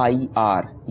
IR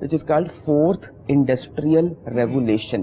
which is called 4th Industrial Revolution।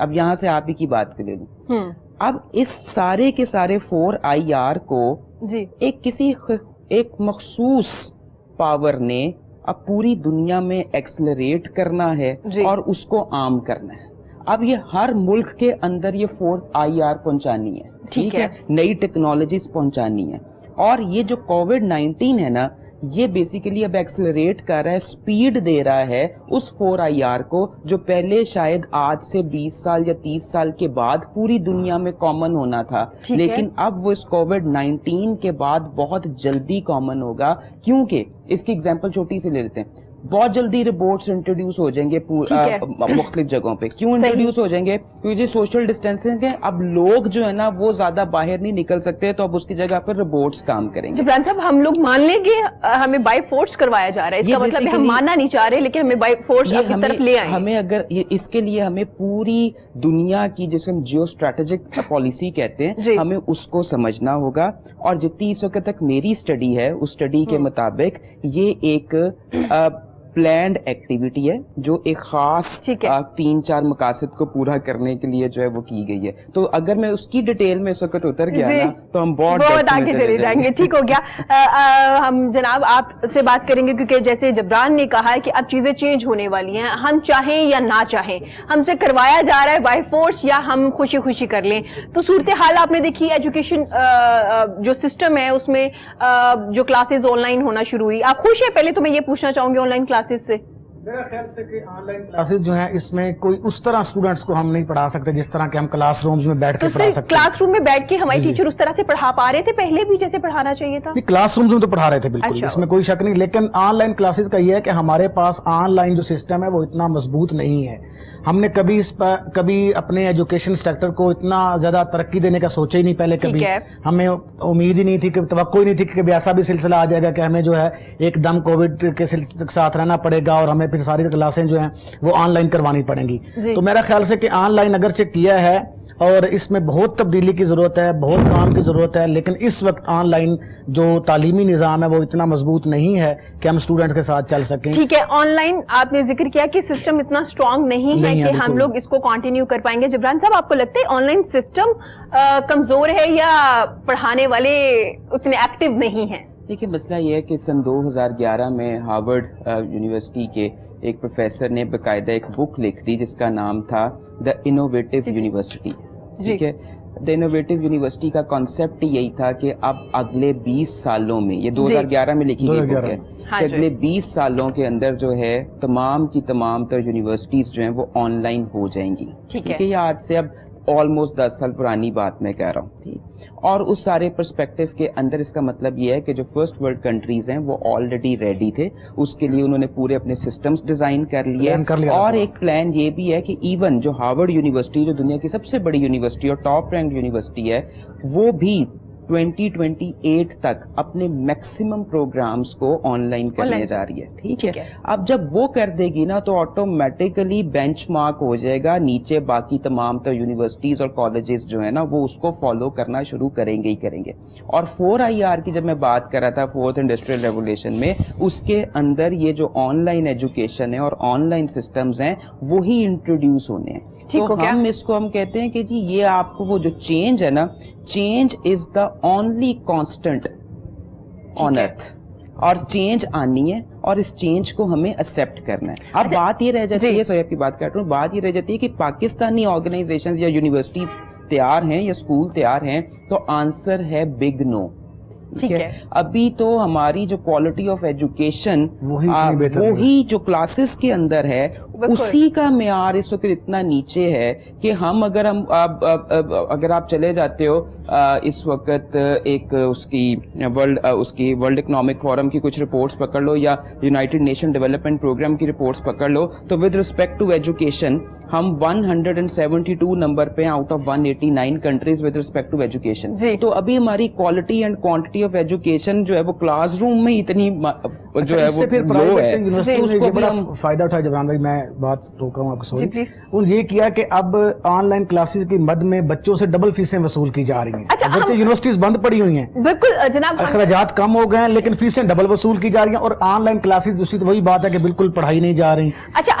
اب یہاں سے آپ ہی کی بات کے لے لوں, اب اس سارے کے سارے 4IR کو جی ایک مخصوص پاور نے اب پوری دنیا میں ایکسلریٹ کرنا ہے اور اس کو عام کرنا ہے. اب یہ ہر ملک کے اندر یہ 4IR پہنچانی ہے, ٹھیک ہے, نئی ٹیکنالوجیز پہنچانی ہے. اور یہ جو کووڈ-19 ہے نا, یہ بیسیکلی اب ایکسلریٹ کر رہا ہے, سپیڈ دے رہا ہے اس 4IR کو جو پہلے شاید آج سے 20 سال یا 30 سال کے بعد پوری دنیا میں کامن ہونا تھا, لیکن اب وہ اس کووڈ-19 کے بعد بہت جلدی کامن ہوگا. کیونکہ اس کی ایگزامپل چھوٹی سی لے لیتے ہیں, بہت جلدی رپورٹس انٹروڈیوس ہو جائیں گے مختلف جگہوں پہ. کیوں انٹروڈیوس ہو جائیں گے؟ کیونکہ سوشل ڈسٹینسنگ ہے, اب لوگ جو ہے نا وہ زیادہ باہر نہیں نکل سکتے, تو اب اس کی جگہ پر رپورٹس کام کریں گے. جبران صاحب, ہم لوگ مان لیں گے ہمیں بائی فورس کروایا جا رہا ہے, اس کا مطلب ہے ہم ماننا نہیں چاہ رہے لیکن ہمیں بائی فورس اپنی طرف لے آئیں. ہمیں اگر اس کے لیے ہمیں پوری دنیا کی جسے ہم جیو اسٹریٹجک پالیسی کہتے ہیں, ہمیں اس کو سمجھنا ہوگا. اور جتنی اس وقت تک میری اسٹڈی ہے, اس اسٹڈی کے مطابق یہ ایک پلانڈ ایکٹیویٹی ہے جو ایک خاص 3-4 مقاصد کو پورا کرنے کے لیے جو ہے وہ کی گئی ہے. تو اگر میں اس کی ڈیٹیل میں اس وقت اتر گیا نا تو ہم بہت آگے چلے جائیں گے. ٹھیک ہو گیا, ہم جناب آپ سے بات کریں گے کیونکہ جیسے جبران نے کہا ہے کہ اب چیزیں چینج ہونے والی ہیں, ہم چاہیں یا نہ چاہیں, ہم سے کروایا جا رہا ہے بائی فورس یا ہم خوشی خوشی کر لیں. تو صورتحال آپ نے دیکھی, ایجوکیشن جو سسٹم ہے اس میں جو کلاسز آن لائن ہونا شروع ہوئی, آپ خوش ہیں؟ پہلے تو میں یہ پوچھنا چاہوں گی آن لائن کلاسز سے. میرا خیال سے کہ آن لائن کلاسز جو ہیں اس میں کوئی اس طرح اسٹوڈنٹس کو ہم نہیں پڑھا سکتے جس طرح کہ ہم کلاس رومز میں بیٹھ کے پڑھا سکتے ہیں. کلاس روم میں بیٹھ کے ہمارے ٹیچر اس طرح سے پڑھا پا رہے تھے پہلے بھی جیسے پڑھانا چاہیے تھا؟ کلاس رومز میں تو پڑھا رہے تھے بالکل, اس میں کوئی شک نہیں. لیکن آن لائن کلاسز کا یہ ہے کہ ہمارے پاس آن لائن جو سسٹم ہے وہ اتنا مضبوط نہیں ہے. ہم نے کبھی اپنے ایجوکیشن سیکٹر کو اتنا زیادہ ترقی دینے کا سوچا ہی نہیں پہلے کبھی. ہمیں امید ہی نہیں تھی, کہ توقع ہی نہیں تھی کہ کبھی ایسا بھی سلسلہ آ جائے گا کہ ہمیں جو ہے ایک دم کووڈ کے ساتھ رہنا پڑے گا اور ہمیں پھر ساری کلاسیں جو ہیں وہ آن لائن کروانی پڑیں گی. تو میرا خیال سے کہ آن لائن اگرچہ کیا ہے اور اس میں بہت تبدیلی کی ضرورت ہے, بہت کام کی ضرورت ہے, لیکن اس وقت آن لائن جو تعلیمی نظام ہے وہ اتنا مضبوط نہیں ہے کہ ہم اسٹوڈنٹ کے ساتھ چل سکیں. ٹھیک ہے, آن لائن آپ نے ذکر کیا کہ سسٹم اتنا اسٹرانگ نہیں ہے کہ ہم لوگ اس کو کنٹینیو کر پائیں گے. جبران صاحب, آپ کو لگتا ہے آن لائن سسٹم کمزور ہے یا پڑھانے والے اتنے ایکٹیو نہیں ہیں؟ دیکھیے, مسئلہ یہ ہے کہ سن 2011 میں ہارورڈ یونیورسٹی کے ایک پروفیسر نے باقاعدہ ایک بک لکھ دی جس کا نام تھا دا انوویٹو یونیورسٹی. ٹھیک ہے, دا انوویٹو یونیورسٹی کا کانسیپٹ یہی تھا کہ اب اگلے 20 سالوں میں, یہ 2011 میں لکھی گئی بک ہے, کہ اگلے 20 سالوں کے اندر جو ہے تمام کی تمام تر یونیورسٹیز جو ہیں وہ آن لائن ہو جائیں گی. ٹھیک ہے, یہ آج سے اب آلموسٹ 10 سال پرانی بات میں کہہ رہا ہوں. اور اس سارے پرسپیکٹو کے اندر اس کا مطلب یہ ہے کہ جو فرسٹ ورلڈ کنٹریز ہیں وہ آلریڈی ریڈی تھے, اس کے لیے انہوں نے پورے اپنے سسٹمز ڈیزائن کر لیے. اور ایک پلان یہ بھی ہے کہ ایون جو ہارورڈ یونیورسٹی جو دنیا کی سب سے بڑی یونیورسٹی اور ٹاپ رینک یونیورسٹی ہے, وہ بھی 2028 تک اپنے میکسیمم پروگرامز کو آن لائن کرنے جا رہی ہے. ٹھیک ہے, اب جب وہ کر دے گی نا تو آٹومیٹیکلی بینچ مارک ہو جائے گا, نیچے باقی تمام تر یونیورسٹیز اور کالجز جو ہے نا وہ اس کو فالو کرنا شروع کریں گے ہی کریں گے. اور 4IR کی جب میں بات کر رہا تھا, فورتھ انڈسٹریل ریولیوشن میں, اس کے اندر یہ جو آن لائن ایجوکیشن ہے اور آن لائن سسٹمز ہیں وہی انٹروڈیوس ہونے ہیں. تو ہم اس کو ہم کہتے ہیں کہ جی یہ آپ کو وہ جو چینج ہے نا, change is the only constant on earth, اور چینج آنی ہے اور اس چینج کو ہمیں ایکسپٹ کرنا ہے. اب بات یہ رہ جاتی ہے, سویب کی بات کر رہا ہوں, بات یہ رہ جاتی ہے کہ پاکستانی آرگنائزیشنز یا یونیورسٹیز تیار ہیں یا اسکول تیار ہیں, تو آنسر ہے بگ نو. ٹھیک ہے, ابھی تو ہماری جو کوالٹی آف ایجوکیشن وہی جو کلاسز کے اندر ہے اسی کا معیار اس وقت اتنا نیچے ہے کہ ہم اگر آپ چلے جاتے ہو اس وقت ایک اس کی ورلڈ اکنامک فورم کی کچھ رپورٹس پکڑ لو یا یونائٹڈ نیشن ڈیولپمنٹ پروگرام کی رپورٹس پکڑ لو, تو ود رسپیکٹ ٹو ایجوکیشن ہم 172 نمبر پہ out of 189 countries with respect to education. تو ابھی ہماری quality and quantity of education جو ہے وہ کلاس روم میں اتنی جو ہے وہ لو ہے. اس کو بڑا فائدہ اٹھایا جبران بھائی, میں بات روک رہا ہوں آپ کو, سوری. انہوں نے یہ کیا کہ اب آن لائن کلاسز کی مد میں بچوں سے ڈبل فیسیں وصول کی جا رہی ہیں. اگرچہ یونیورسٹیز بند پڑی ہوئی ہیں, بالکل جناب, اخراجات کم ہو گئے ہیں, لیکن فیسیں ڈبل وصول کی جا رہی ہیں. اور آن لائن کلاسز دوسری تو وہی بات ہے کہ بالکل پڑھائی نہیں جا رہی. اچھا,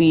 P,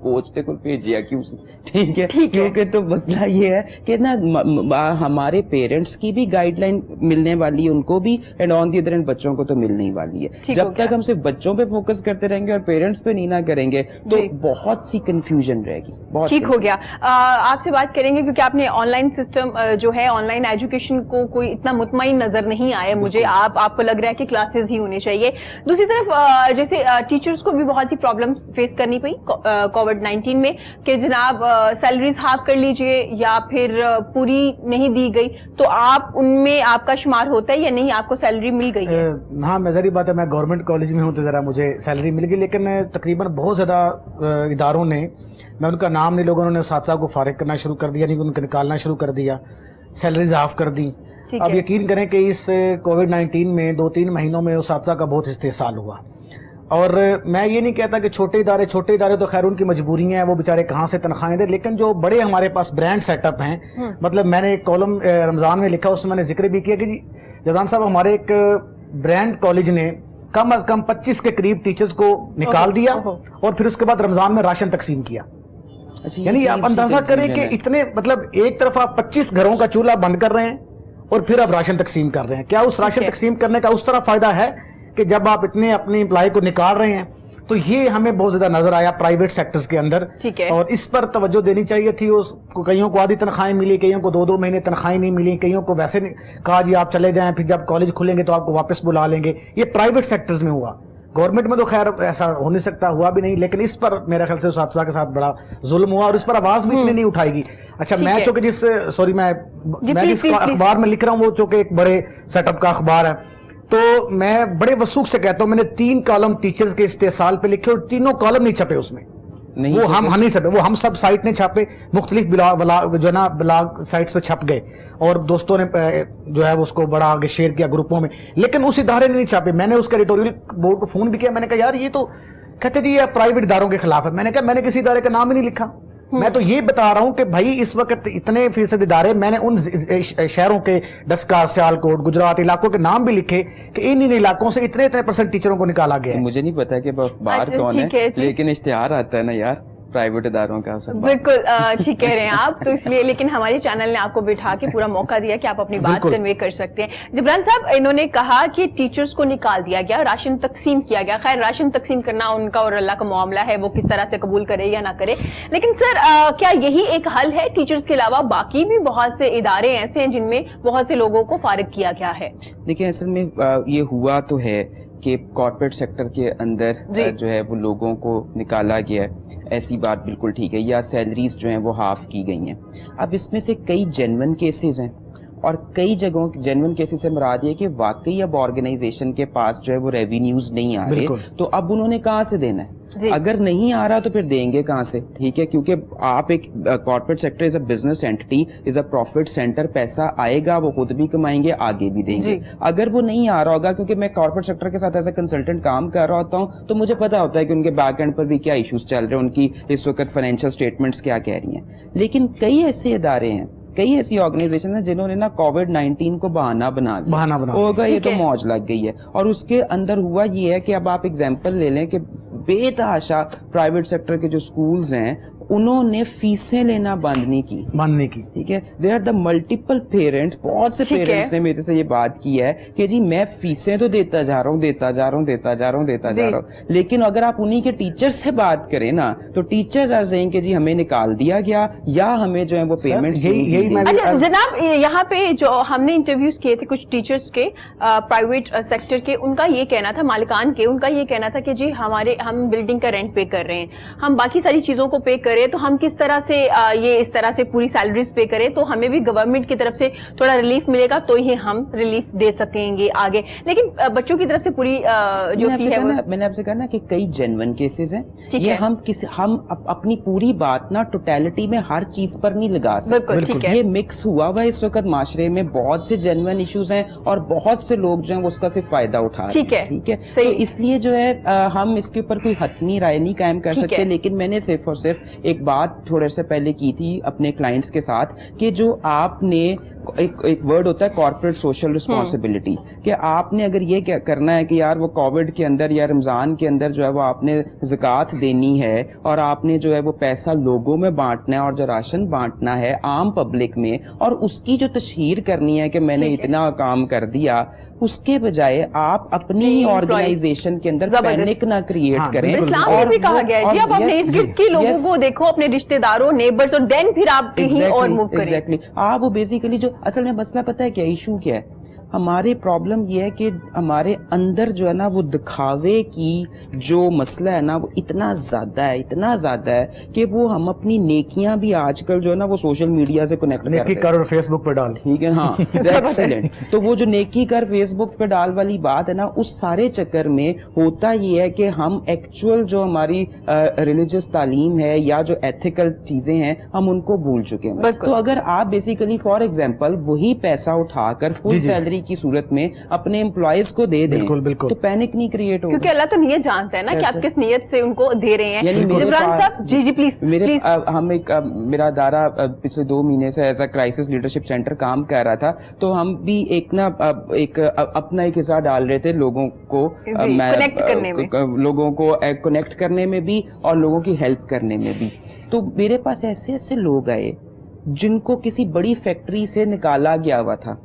کوچ کو بھیجیا کیوں؟ ٹھیک ہے, کیونکہ تو مسئلہ یہ ہے کہ نا ہمارے پیرنٹس کی بھی گائیڈ لائن ملنے والی ہے ان کو بھی, and on the other and بچوں کو تو ملنے ہی والی ہے. جب تک ہم صرف بچوں پہ فوکس کرتے رہیں گے اور پیرنٹس پہ نہیں نہ کریں گے تو بہت سی کنفیوژن رہے گی. ٹھیک ہو گیا, آپ سے بات کریں گے کیونکہ آپ نے آن لائن سسٹم جو ہے, آن لائن ایجوکیشن کو کوئی اتنا مطمئن نظر نہیں آیا مجھے, آپ کو لگ رہا ہے کہ کلاسز ہی ہونی چاہیے. دوسری طرف جیسے ٹیچرز کو بھی بہت سی پرابلمس فیس کرنی پئی کووڈ-19 میں کہ جناب سیلریز ہاف کر لیجئے یا پھر پوری نہیں دی گئی, تو آپ ان میں آپ کا شمار ہوتا ہے یا نہیں, آپ کو سیلری مل گئی ہے؟ ہاں میں ظاہر بات ہے, میں گورنمنٹ کالج میں ہوں تو ذرا مجھے سیلری مل گئی, لیکن تقریباً بہت زیادہ اداروں نے, میں ان کا نام نہیں, لوگوں نے اساتذہ کو فارغ کرنا شروع کر دیا, نہیں ان کو نکالنا شروع کر دیا, سیلریز ہاف کر دی. اب یقین کریں کہ اس کووڈ-19 میں 2-3 مہینوں میں اساتذہ کا بہت استحصال ہوا. اور میں یہ نہیں کہتا کہ چھوٹے ادارے تو خیر ان کی مجبوریاں ہیں, وہ بیچارے کہاں سے تنخواہیں دیں, لیکن جو بڑے ہمارے پاس برانڈ سیٹ اپ ہیں, مطلب میں نے ایک کالم رمضان میں لکھا, اس میں نے ذکر بھی کیا کہ جی جبران صاحب ہمارے ایک برانڈ کالج نے کم از کم 25 کے قریب ٹیچرز کو نکال دیا اور پھر اس کے بعد رمضان میں راشن تقسیم کیا. یعنی آپ اندازہ کریں کہ اتنے, مطلب ایک طرف آپ 25 گھروں کا چولہا بند کر رہے ہیں اور پھر آپ راشن تقسیم کر رہے ہیں. کیا اس راشن تقسیم کرنے کا اس طرح فائدہ ہے کہ جب آپ اتنے اپنے امپلائی کو نکال رہے ہیں؟ تو یہ ہمیں بہت زیادہ نظر آیا پرائیویٹ سیکٹرز کے اندر, اور اس پر توجہ دینی چاہیے تھی. اس کو کئیوں کو آدھی تنخواہیں ملی, کئیوں کو 2-2 مہینے تنخواہیں نہیں ملی, کئیوں کو ویسے کہا جی آپ چلے جائیں, پھر جب کالج کھلیں گے تو آپ کو واپس بلا لیں گے. یہ پرائیویٹ سیکٹرز میں ہوا, گورنمنٹ میں تو خیر ایسا ہو نہیں سکتا, ہوا بھی نہیں, لیکن اس پر میرے خیال سے اساتذہ کے ساتھ بڑا ظلم ہوا اور اس پر آواز بھی اتنی نہیں اٹھائے گی. اچھا میں چونکہ میں جس اخبار میں لکھ رہا ہوں وہ چونکہ ایک بڑے سیٹ اپ کا اخبار ہے, تو میں بڑے وثوق سے کہتا ہوں, میں نے 3 کالم ٹیچرز کے استحصال پہ لکھے اور تینوں کالم نہیں چھپے اس میں, وہ ہم نہیں چھپے, وہ ہم سب سائٹ نے چھاپے, مختلف جو ہے نا بلاگ سائٹس پہ چھپ گئے اور دوستوں نے جو ہے اس کو بڑا آگے شیئر کیا گروپوں میں, لیکن اس ادارے نے نہیں چھاپے. میں نے اس کا ایڈیٹوریل بورڈ کو فون بھی کیا, میں نے کہا یار یہ تو کہتے جی یہ پرائیویٹ اداروں کے خلاف ہے. میں نے کہا میں نے کسی ادارے کا نام ہی نہیں لکھا, میں تو یہ بتا رہا ہوں کہ بھائی اس وقت اتنے فیصد ادارے, میں نے ان شہروں کے ڈسکا, سیالکوٹ, گجرات علاقوں کے نام بھی لکھے کہ ان علاقوں سے اتنے % ٹیچروں کو نکالا گیا ہے. مجھے نہیں پتا کہ بار کون ہے, لیکن اشتہار آتا ہے نا یار پرائیویٹ اداروں کا. بالکل ٹھیک کہہ رہے ہیں آپ, تو اس لیے لیکن ہمارے چینل نے آپ کو بٹھا کے پورا موقع دیا کہ آپ اپنی بات کنوے کر سکتے ہیں. جبران صاحب انہوں نے کہا کہ ٹیچرز کو نکال دیا گیا, راشن تقسیم کیا گیا. خیر راشن تقسیم کرنا ان کا اور اللہ کا معاملہ ہے, وہ کس طرح سے قبول کرے یا نہ کرے, لیکن سر کیا یہی ایک حل ہے؟ ٹیچرز کے علاوہ باقی بھی بہت سے ادارے ایسے ہیں جن میں بہت سے لوگوں کو فارغ کیا گیا ہے. دیکھیں اصل میں یہ ہوا تو ہے کہ کارپوریٹ سیکٹر کے اندر جو ہے وہ لوگوں کو نکالا گیا ہے, ایسی بات بالکل ٹھیک ہے, یا سیلریز جو ہیں وہ ہاف کی گئی ہیں. اب اس میں سے کئی جینون کیسز ہیں اور کئی جگہوں جینون کیسز سے مراد یہ کہ واقعی اب آرگنائزیشن کے پاس جو ہے وہ ریونیوز نہیں آ رہے, تو اب انہوں نے کہاں سے دینا ہے؟ اگر نہیں آ رہا تو پھر دیں گے کہاں سے؟ ٹھیک ہے, کیونکہ آپ ایک corporate sector is a business entity, is a profit centre, پیسہ آئے گا وہ خود بھی کمائیں گے, آگے بھی دیں گے. اگر وہ نہیں آ رہا ہوگا, کیونکہ میں کارپوریٹ سیکٹر کے ساتھ ایز اے کنسلٹنٹ کام کر رہا ہوتا ہوں, تو مجھے پتا ہوتا ہے کہ ان کے بیک اینڈ پر بھی کیا ایشوز چل رہے ہیں, ان کی اس وقت فائنینشیل اسٹیٹمنٹس کیا کہہ رہی ہیں. لیکن کئی ایسے ادارے ہیں, کئی ایسی آرگنائزیشن ہیں جنہوں نے نا کووڈ-19 کو بہانہ بنا ہوگا, یہ تو موج لگ گئی ہے. اور اس کے اندر ہوا یہ ہے کہ اب آپ اگزامپل لے لیں کہ بے تحاشا پرائیویٹ سیکٹر کے جو سکولز ہیں انہوں نے فیسیں لینا بند نہیں کی. ٹھیک ہے, there are the multiple parents, بہت سے پیرنٹس نے میرے سے یہ بات کی ہے کہ جی میں فیسیں تو دیتا جا رہا ہوں, لیکن اگر آپ انہی کے ٹیچر سے بات کریں نا تو ٹیچرز آر سیئنگ کہ جی ہمیں نکال دیا گیا یا ہمیں جو ہے وہ پیمنٹ. جناب یہاں پہ جو ہم نے انٹرویوز کیے تھے کچھ ٹیچرز کے پرائیویٹ سیکٹر کے, ان کا یہ کہنا تھا, مالکان کے, ان کا یہ کہنا تھا کہ جی ہم بلڈنگ کا رینٹ پے کر رہے ہیں, ہم باقی ساری چیزوں کو پے کریں, تو ہم کس طرح سے یہ اس طرح سے پوری سیلریز پے کریں, تو ہمیں بھی گورنمنٹ کی طرف سے تھوڑا ریلیف ملے گا تو ہی ہم ریلیف دے سکیں گے آگے. لیکن بچوں کی طرف سے پوری جو فی ہے, میں نے آپ سے کہا نا کہ کئی جینون کیسز ہیں, یہ ہم اپنی پوری بات نا ٹوٹیلٹی میں ہر چیز پر نہیں لگا سکتے. یہ مکس ہوا ہوا اس وقت معاشرے میں, بہت سے جینون ایشوز ہیں اور بہت سے لوگ جو ہیں اس کا صرف فائدہ اٹھا رہے ہیں. ٹھیک ہے, تو اس لیے جو ہے ہم اس کے اوپر کوئی حتمی رائے نہیں قائم کر سکتے, لیکن میں نے صرف اور صرف ایک بات تھوڑے سے پہلے کی تھی اپنے کلائنٹس کے ساتھ کہ جو آپ نے ایک ورڈ ہوتا ہے کارپوریٹ سوشل رسپانسبلٹی, کہ آپ نے اگر یہ کرنا ہے کہ یار وہ کووڈ کے اندر یا رمضان کے اندر جو ہے وہ آپ نے زکوٰۃ دینی ہے اور آپ نے جو ہے وہ پیسہ لوگوں میں بانٹنا ہے اور جو راشن بانٹنا ہے عام پبلک میں, اور اس کی جو تشہیر کرنی ہے کہ میں نے اتنا کام کر دیا, اس کے بجائے آپ اپنی ہی آرگنائزیشن کے اندر پینک نہ کریٹ کریں. اسلام میں بھی کہا گیا ہے جی آپ اپنے ارد گرد کے لوگوں کو دیکھو, اپنے رشتے داروں, نیبرز, اور دین پھر آپ کہیں اور موو کریں. ایگزیکٹلی. آپ وہ بیسیکلی جو اصل میں مسئلہ پتہ ہے کیا ایشو کیا ہے, ہماری پرابلم یہ ہے کہ ہمارے اندر جو ہے نا وہ دکھاوے کی جو مسئلہ ہے نا وہ اتنا زیادہ ہے کہ وہ ہم اپنی نیکیاں بھی آج کل جو ہے نا وہ سوشل میڈیا سے کنیکٹ نیکی کر اور فیس بک پہ ڈال. ٹھیک ہے, ہاں ایکسلنٹ. تو وہ جو نیکی کر فیس بک پہ ڈال والی بات ہے نا, اس سارے چکر میں ہوتا یہ ہے کہ ہم ایکچوئل جو ہماری ریلیجس تعلیم ہے یا جو ایتھیکل چیزیں ہیں ہم ان کو بھول چکے ہیں. تو اگر آپ بیسیکلی فار ایگزامپل وہی پیسہ اٹھا کر فل سیلری کی صورت میں اپنے امپلائیز کو دے دیں تو پینک نہیں کریٹ ہوگا, کیونکہ اللہ تو نیت جانتا ہے نا کہ آپ کس نیت سے ان کو دے رہے ہیں. جبران صاحب جی پلیز. میرا ادارہ پچھلے 2 مہینے سے as a crisis leadership centre کام کر رہا تھا, تو ہم بھی اپنا ایک حصہ ڈال رہے تھے لوگوں کو کنیکٹ کرنے میں بھی اور لوگوں کی ہیلپ کرنے میں بھی. تو میرے پاس ایسے لوگ آئے جن کو کسی بڑی فیکٹری سے نکالا گیا ہوا تھا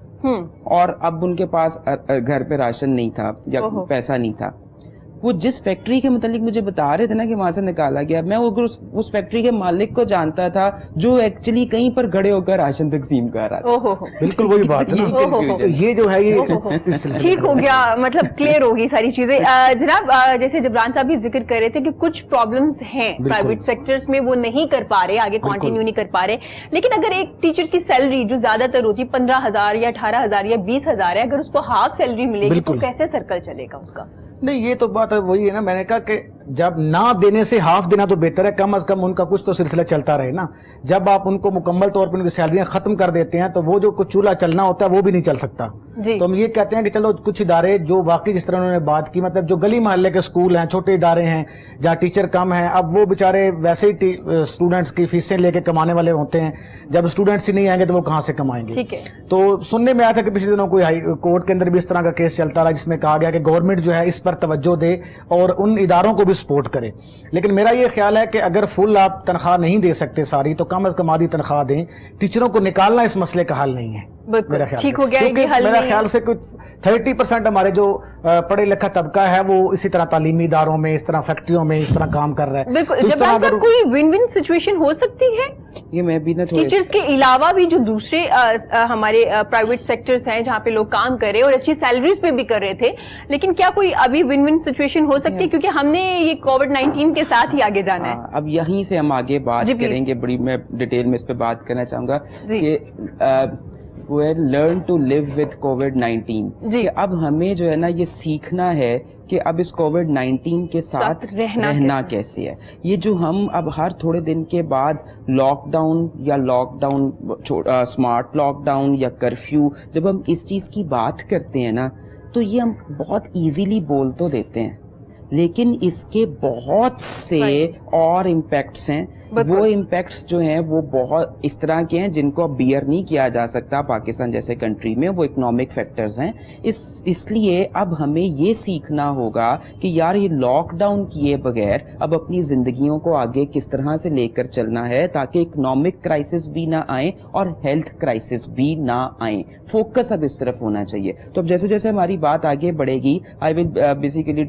اور اب ان کے پاس گھر پہ راشن نہیں تھا یا پیسہ نہیں تھا. وہ جس فیکٹری کے متعلق مجھے بتا رہے تھے نا کہ وہاں سے نکالا گیا, میں اس فیکٹری کے مالک کو جانتا تھا جو ایکچولی کہیں پر کھڑے ہو کر راشن تقسیم کر رہا تھا. بالکل وہی بات ہے, یہ جو ہے یہ ٹھیک ہو گیا, مطلب کلیئر ہوگی ساری چیزیں. جناب جیسے جبران صاحب بھی ذکر کر رہے تھے کہ کچھ پرابلمز ہیں پرائیویٹ سیکٹرز میں, وہ نہیں کر پا رہے, آگے کنٹینیو نہیں کر پا رہے. لیکن اگر ایک ٹیچر کی سیلری جو زیادہ تر ہوتی ہے 15,000 یا 18,000 یا 20,000 ہے, اگر اس کو ہاف سیلری ملے گی تو کیسے سرکل چلے گا اس کا؟ نہیں, یہ تو بات ہے وہی ہے نا, میں نے کہا کہ جب نہ دینے سے ہاف دینا تو بہتر ہے, کم از کم ان کا کچھ تو سلسلہ چلتا رہے نا. جب آپ ان کو مکمل طور پر ان کی سیلریاں ختم کر دیتے ہیں تو وہ جو کچھ چولہا چلنا ہوتا ہے وہ بھی نہیں چل سکتا. تو ہم یہ کہتے ہیں کہ چلو کچھ ادارے جو واقعی جس طرح انہوں نے بات کی, مطلب جو گلی محلے کے اسکول ہیں, چھوٹے ادارے ہیں جہاں ٹیچر کم ہیں, اب وہ بےچارے ویسے ہی اسٹوڈنٹس کی فیسیں لے کے کمانے والے ہوتے ہیں, جب اسٹوڈنٹس ہی نہیں آئیں گے تو وہ کہاں سے کمائیں گے. تو سننے میں آیا تھا کہ پچھلے دنوں کوئی ہائی کورٹ کے اندر بھی اس طرح کا کیس چلتا رہا جس میں کہا گیا کہ گورنمنٹ جو ہے اس پر توجہ دے اور ان اداروں کو بھی سپورٹ کرے. لیکن میرا یہ خیال ہے کہ اگر فل آپ تنخواہ نہیں دے سکتے ساری, تو کم از کم آدھی تنخواہ دیں. ٹیچروں کو نکالنا اس مسئلے کا حل نہیں ہے میرا خیال, ٹھیک ہو گیا. میرا خیال سے کچھ 30% ہمارے جو پڑھے لکھا طبقہ ہے وہ اسی طرح تعلیمی اداروں میں, اس طرح فیکٹریوں میں اس طرح کام کر رہا ہے. بالکل. جبران صاحب کوئی ون ون سچویشن ہو سکتی ہے یہ میں بھی نا ٹیچرز کے علاوہ بھی جو دوسرے ہمارے پرائیویٹ سیکٹرز ہیں جہاں پہ لوگ کام کر رہے اور اچھی سیلریز پہ بھی کر رہے تھے, لیکن کیا کوئی ابھی ون ون سچویشن ہو سکتی ہے؟ کیونکہ ہم نے یہ کووڈ-19 کے ساتھ ہی آگے جانا ہے. اب یہیں سے ہم آگے بات کریں گے, بڑی میں ڈیٹیل میں اس پہ بات کرنا چاہوں گا کہ وہ ہے لرن ٹو لیو وتھ کووڈ-19. کہ اب ہمیں جو ہے نا یہ سیکھنا ہے کہ اب اس کووڈ-19 کے ساتھ رہنا کیسے ہے. یہ جو ہم اب ہر تھوڑے دن کے بعد لاک ڈاؤن یا اسمارٹ لاک ڈاؤن یا کرفیو, جب ہم اس چیز کی بات کرتے ہیں نا تو یہ ہم بہت ایزیلی بول تو دیتے ہیں, لیکن اس کے بہت سے اور امپیکٹس ہیں. وہ امپیکٹس جو ہیں وہ بہت اس طرح کے ہیں جن کو بیئر نہیں کیا جا سکتا پاکستان جیسے کنٹری میں. وہ اکنامک فیکٹرز ہیں. اس لیے اب ہمیں یہ سیکھنا ہوگا کہ یار یہ لاک ڈاؤن کیے بغیر اب اپنی زندگیوں کو آگے کس طرح سے لے کر چلنا ہے تاکہ اکنامک کرائسس بھی نہ آئیں اور ہیلتھ کرائسس بھی نہ آئیں. فوکس اب اس طرف ہونا چاہیے. تو اب جیسے جیسے ہماری بات آگے بڑھے گی آئی ول بیسیکلی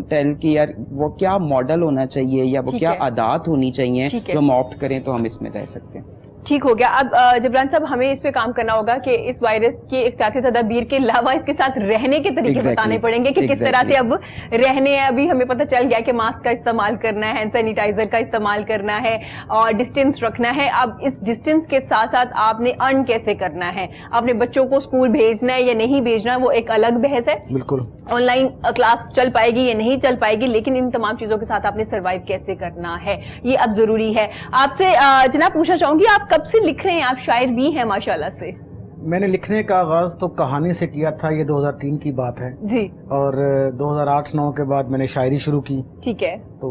ٹیل کہ یار وہ کیا ماڈل ہونا چاہیے یا وہ کیا عادات ہونی چاہیے جو ہم آپٹ کریں تو ہم اس میں رہ سکتے ہیں. ٹھیک ہو گیا. اب جبران صاحب ہمیں اس پہ کام کرنا ہوگا کہ اس وائرس کی احتیاطی تدابیر کے علاوہ اس کے ساتھ رہنے کے طریقے بتانے پڑیں گے کہ کس طرح سے اب رہنے ہیں. ابھی ہمیں پتہ چل گیا کہ ماسک کا استعمال کرنا ہے, ہینڈ سینیٹائزر کا استعمال کرنا ہے اور ڈسٹینس رکھنا ہے. اب اس ڈسٹینس کے ساتھ ساتھ آپ نے ارن کیسے کرنا ہے, آپ نے بچوں کو اسکول بھیجنا ہے یا نہیں بھیجنا, وہ ایک الگ بحث ہے. بالکل آن لائن کلاس چل پائے گی یا نہیں چل پائے گی, لیکن ان تمام چیزوں کے ساتھ آپ نے سروائیو کیسے کرنا ہے یہ اب ضروری ہے. آپ سے جناب پوچھنا چاہوں گی آپ کب سے لکھ رہے ہیں؟ آپ شاعر بھی ہیں ماشاءاللہ سے. میں نے لکھنے کا آغاز تو کہانی سے کیا تھا, یہ 2003 کی بات ہے جی, اور 2008-09 کے بعد میں نے شاعری شروع کی. ٹھیک ہے. تو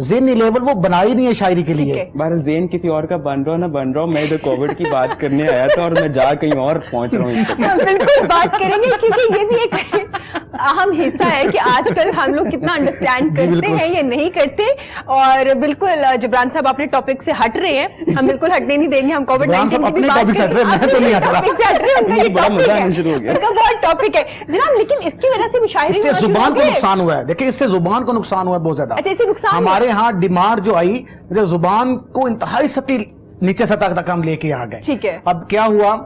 ذہنی لیول وہ بنا ہی نہیں ہے شاعری کے لیے. بہرحال زین کسی اور کا بن رہا ہو نہ بن رہا ہو, میں ادھر کووڈ کی بات کرنے آیا تھا اور میں جا کہیں اور پہنچ رہا ہوں اس سے. بالکل بات کریں گے کیونکہ یہ بھی ایک اہم حصہ ہے کہ آج کل ہم لوگ کتنا انڈرسٹینڈ کرتے ہیں یا نہیں کرتے. اور بالکل جبران صاحب اپنے ٹاپک سے ہٹ رہے ہیں, ہم بالکل ہٹنے نہیں دیں گے. ہم کووڈ-19 کی بات کر رہے ہیں, ان کا بہت ٹاپک ہے جناب. لیکن اس کی وجہ سے مشاعرے اس سے زبان کو نقصان ہوا ہے. دیکھیں اس سے زبان کو نقصان ہوا ہے بہت زیادہ. اچھا اس سے نقصان ہمارے ہاں ڈیمانڈ جو آئی, زبان کو انتہائی سطح نیچے سطح تک ہم لے کے آ گئے. ٹھیک ہے. اب کیا ہوا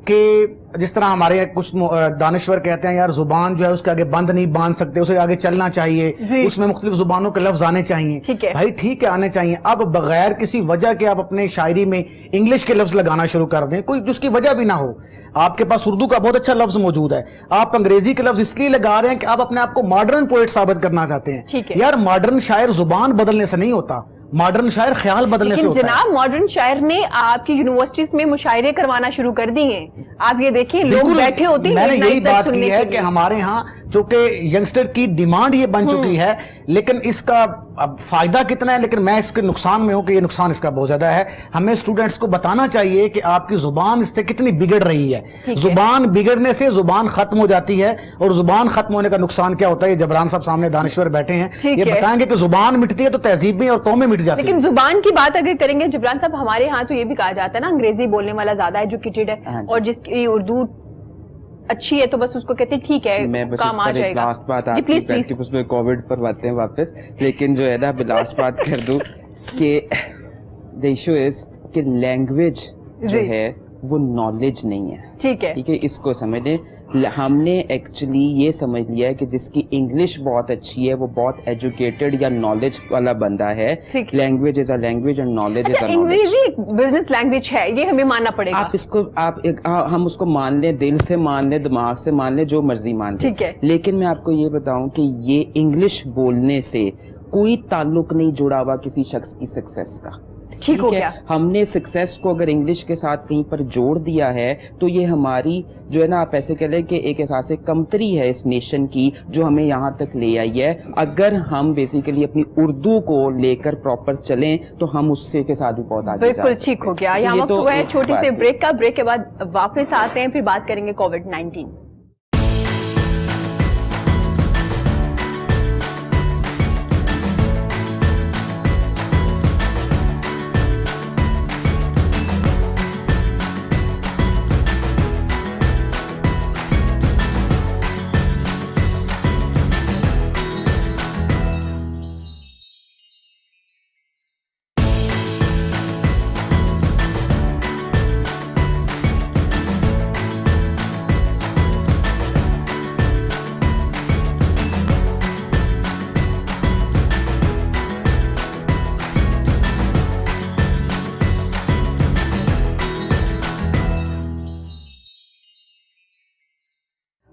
کہ جس طرح ہمارے کچھ دانشور کہتے ہیں یار زبان جو ہے اس کے آگے بند نہیں باندھ سکتے, اسے آگے چلنا چاہیے, اس میں مختلف زبانوں کے لفظ آنے چاہیے. بھائی ٹھیک ہے آنے چاہیے. اب بغیر کسی وجہ کے آپ اپنے شاعری میں انگلش کے لفظ لگانا شروع کر دیں, کوئی جس کی وجہ بھی نہ ہو. آپ کے پاس اردو کا بہت اچھا لفظ موجود ہے, آپ انگریزی کے لفظ اس لیے لگا رہے ہیں کہ آپ اپنے آپ کو ماڈرن پوئٹ ثابت کرنا چاہتے ہیں. یار ماڈرن شاعر زبان بدلنے سے نہیں ہوتا, ماڈرن شاعر خیال بدلنے سے ہوتا ہے. جناب ماڈرن شاعر نے آپ کی یونیورسٹیز میں مشاعرے کروانا شروع کر دی ہیں. آپ یہ دیکھیں لوگ بیٹھے ہوتے ہیں. میں نے یہی بات کی ہے کہ ہمارے ہاں چونکہ ینگسٹر کی ڈیمانڈ یہ بن چکی ہے, لیکن اس کا اب فائدہ کتنا ہے, لیکن میں اس کے نقصان میں ہوں کہ یہ نقصان اس کا بہت زیادہ ہے. ہمیں اسٹوڈنٹس کو بتانا چاہیے کہ آپ کی زبان اس سے کتنی بگڑ رہی ہے. زبان بگڑنے سے زبان ختم ہو جاتی ہے, اور زبان ختم ہونے کا نقصان کیا ہوتا ہے یہ جبران صاحب سامنے دانشور بیٹھے ہیں, یہ بتائیں گے کہ زبان مٹتی ہے تو تہذیبیں اور قومیں مٹ جاتی ہیں. لیکن زبان کی بات اگر کریں گے جبران صاحب, ہمارے ہاں تو یہ بھی کہا جاتا ہے نا انگریزی بولنے والا زیادہ ایجوکیٹڈ ہے, اور جس کی اردو اچھی ہے تو بس اس کو کہتے ہیں ٹھیک ہے کام آ جائے گا. لاسٹ بات آپ کی اس میں کووڈ پر باتیں واپس, لیکن جو ہے نا لاسٹ بات کر دوں کہ the issue is کہ لینگویج جو ہے وہ نالج نہیں ہے. ٹھیک ہے, اس کو سمجھ لیں. ہم نے ایکچولی یہ سمجھ لیا ہے کہ جس کی انگلش بہت اچھی ہے وہ بہت ایجوکیٹڈ یا نالج والا بندہ ہے. لینگویج از اے لینگویج اور نالج از اے نالج. انگریزی بزنس لینگویج ہے, یہ ہمیں ماننا پڑے گا. آپ اس کو ہم اس کو مان لیں, دل سے مان لیں, دماغ سے مان لیں, جو مرضی مان لیں. لیکن میں آپ کو یہ بتاؤں کہ یہ انگلش بولنے سے کوئی تعلق نہیں جڑا ہوا کسی شخص کی سکسیس کا. ٹھیک ہو گیا. ہم نے سکسیس کو اگر انگلش کے ساتھ کہیں پر جوڑ دیا ہے تو یہ ہماری جو ہے نا آپ ایسے کہہ لیں کہ ایک احساس کمتری ہے اس نیشن کی جو ہمیں یہاں تک لے آئی ہے. اگر ہم بیسیکلی اپنی اردو کو لے کر پراپر چلیں تو ہم اس سے کے ساتھ بھی بہت آگے. بالکل ٹھیک ہو گیا. یہاں وقت ہوا ہے چھوٹی سے بریک کا, بریک کے بعد واپس آتے ہیں, پھر بات کریں گے کووڈ-19.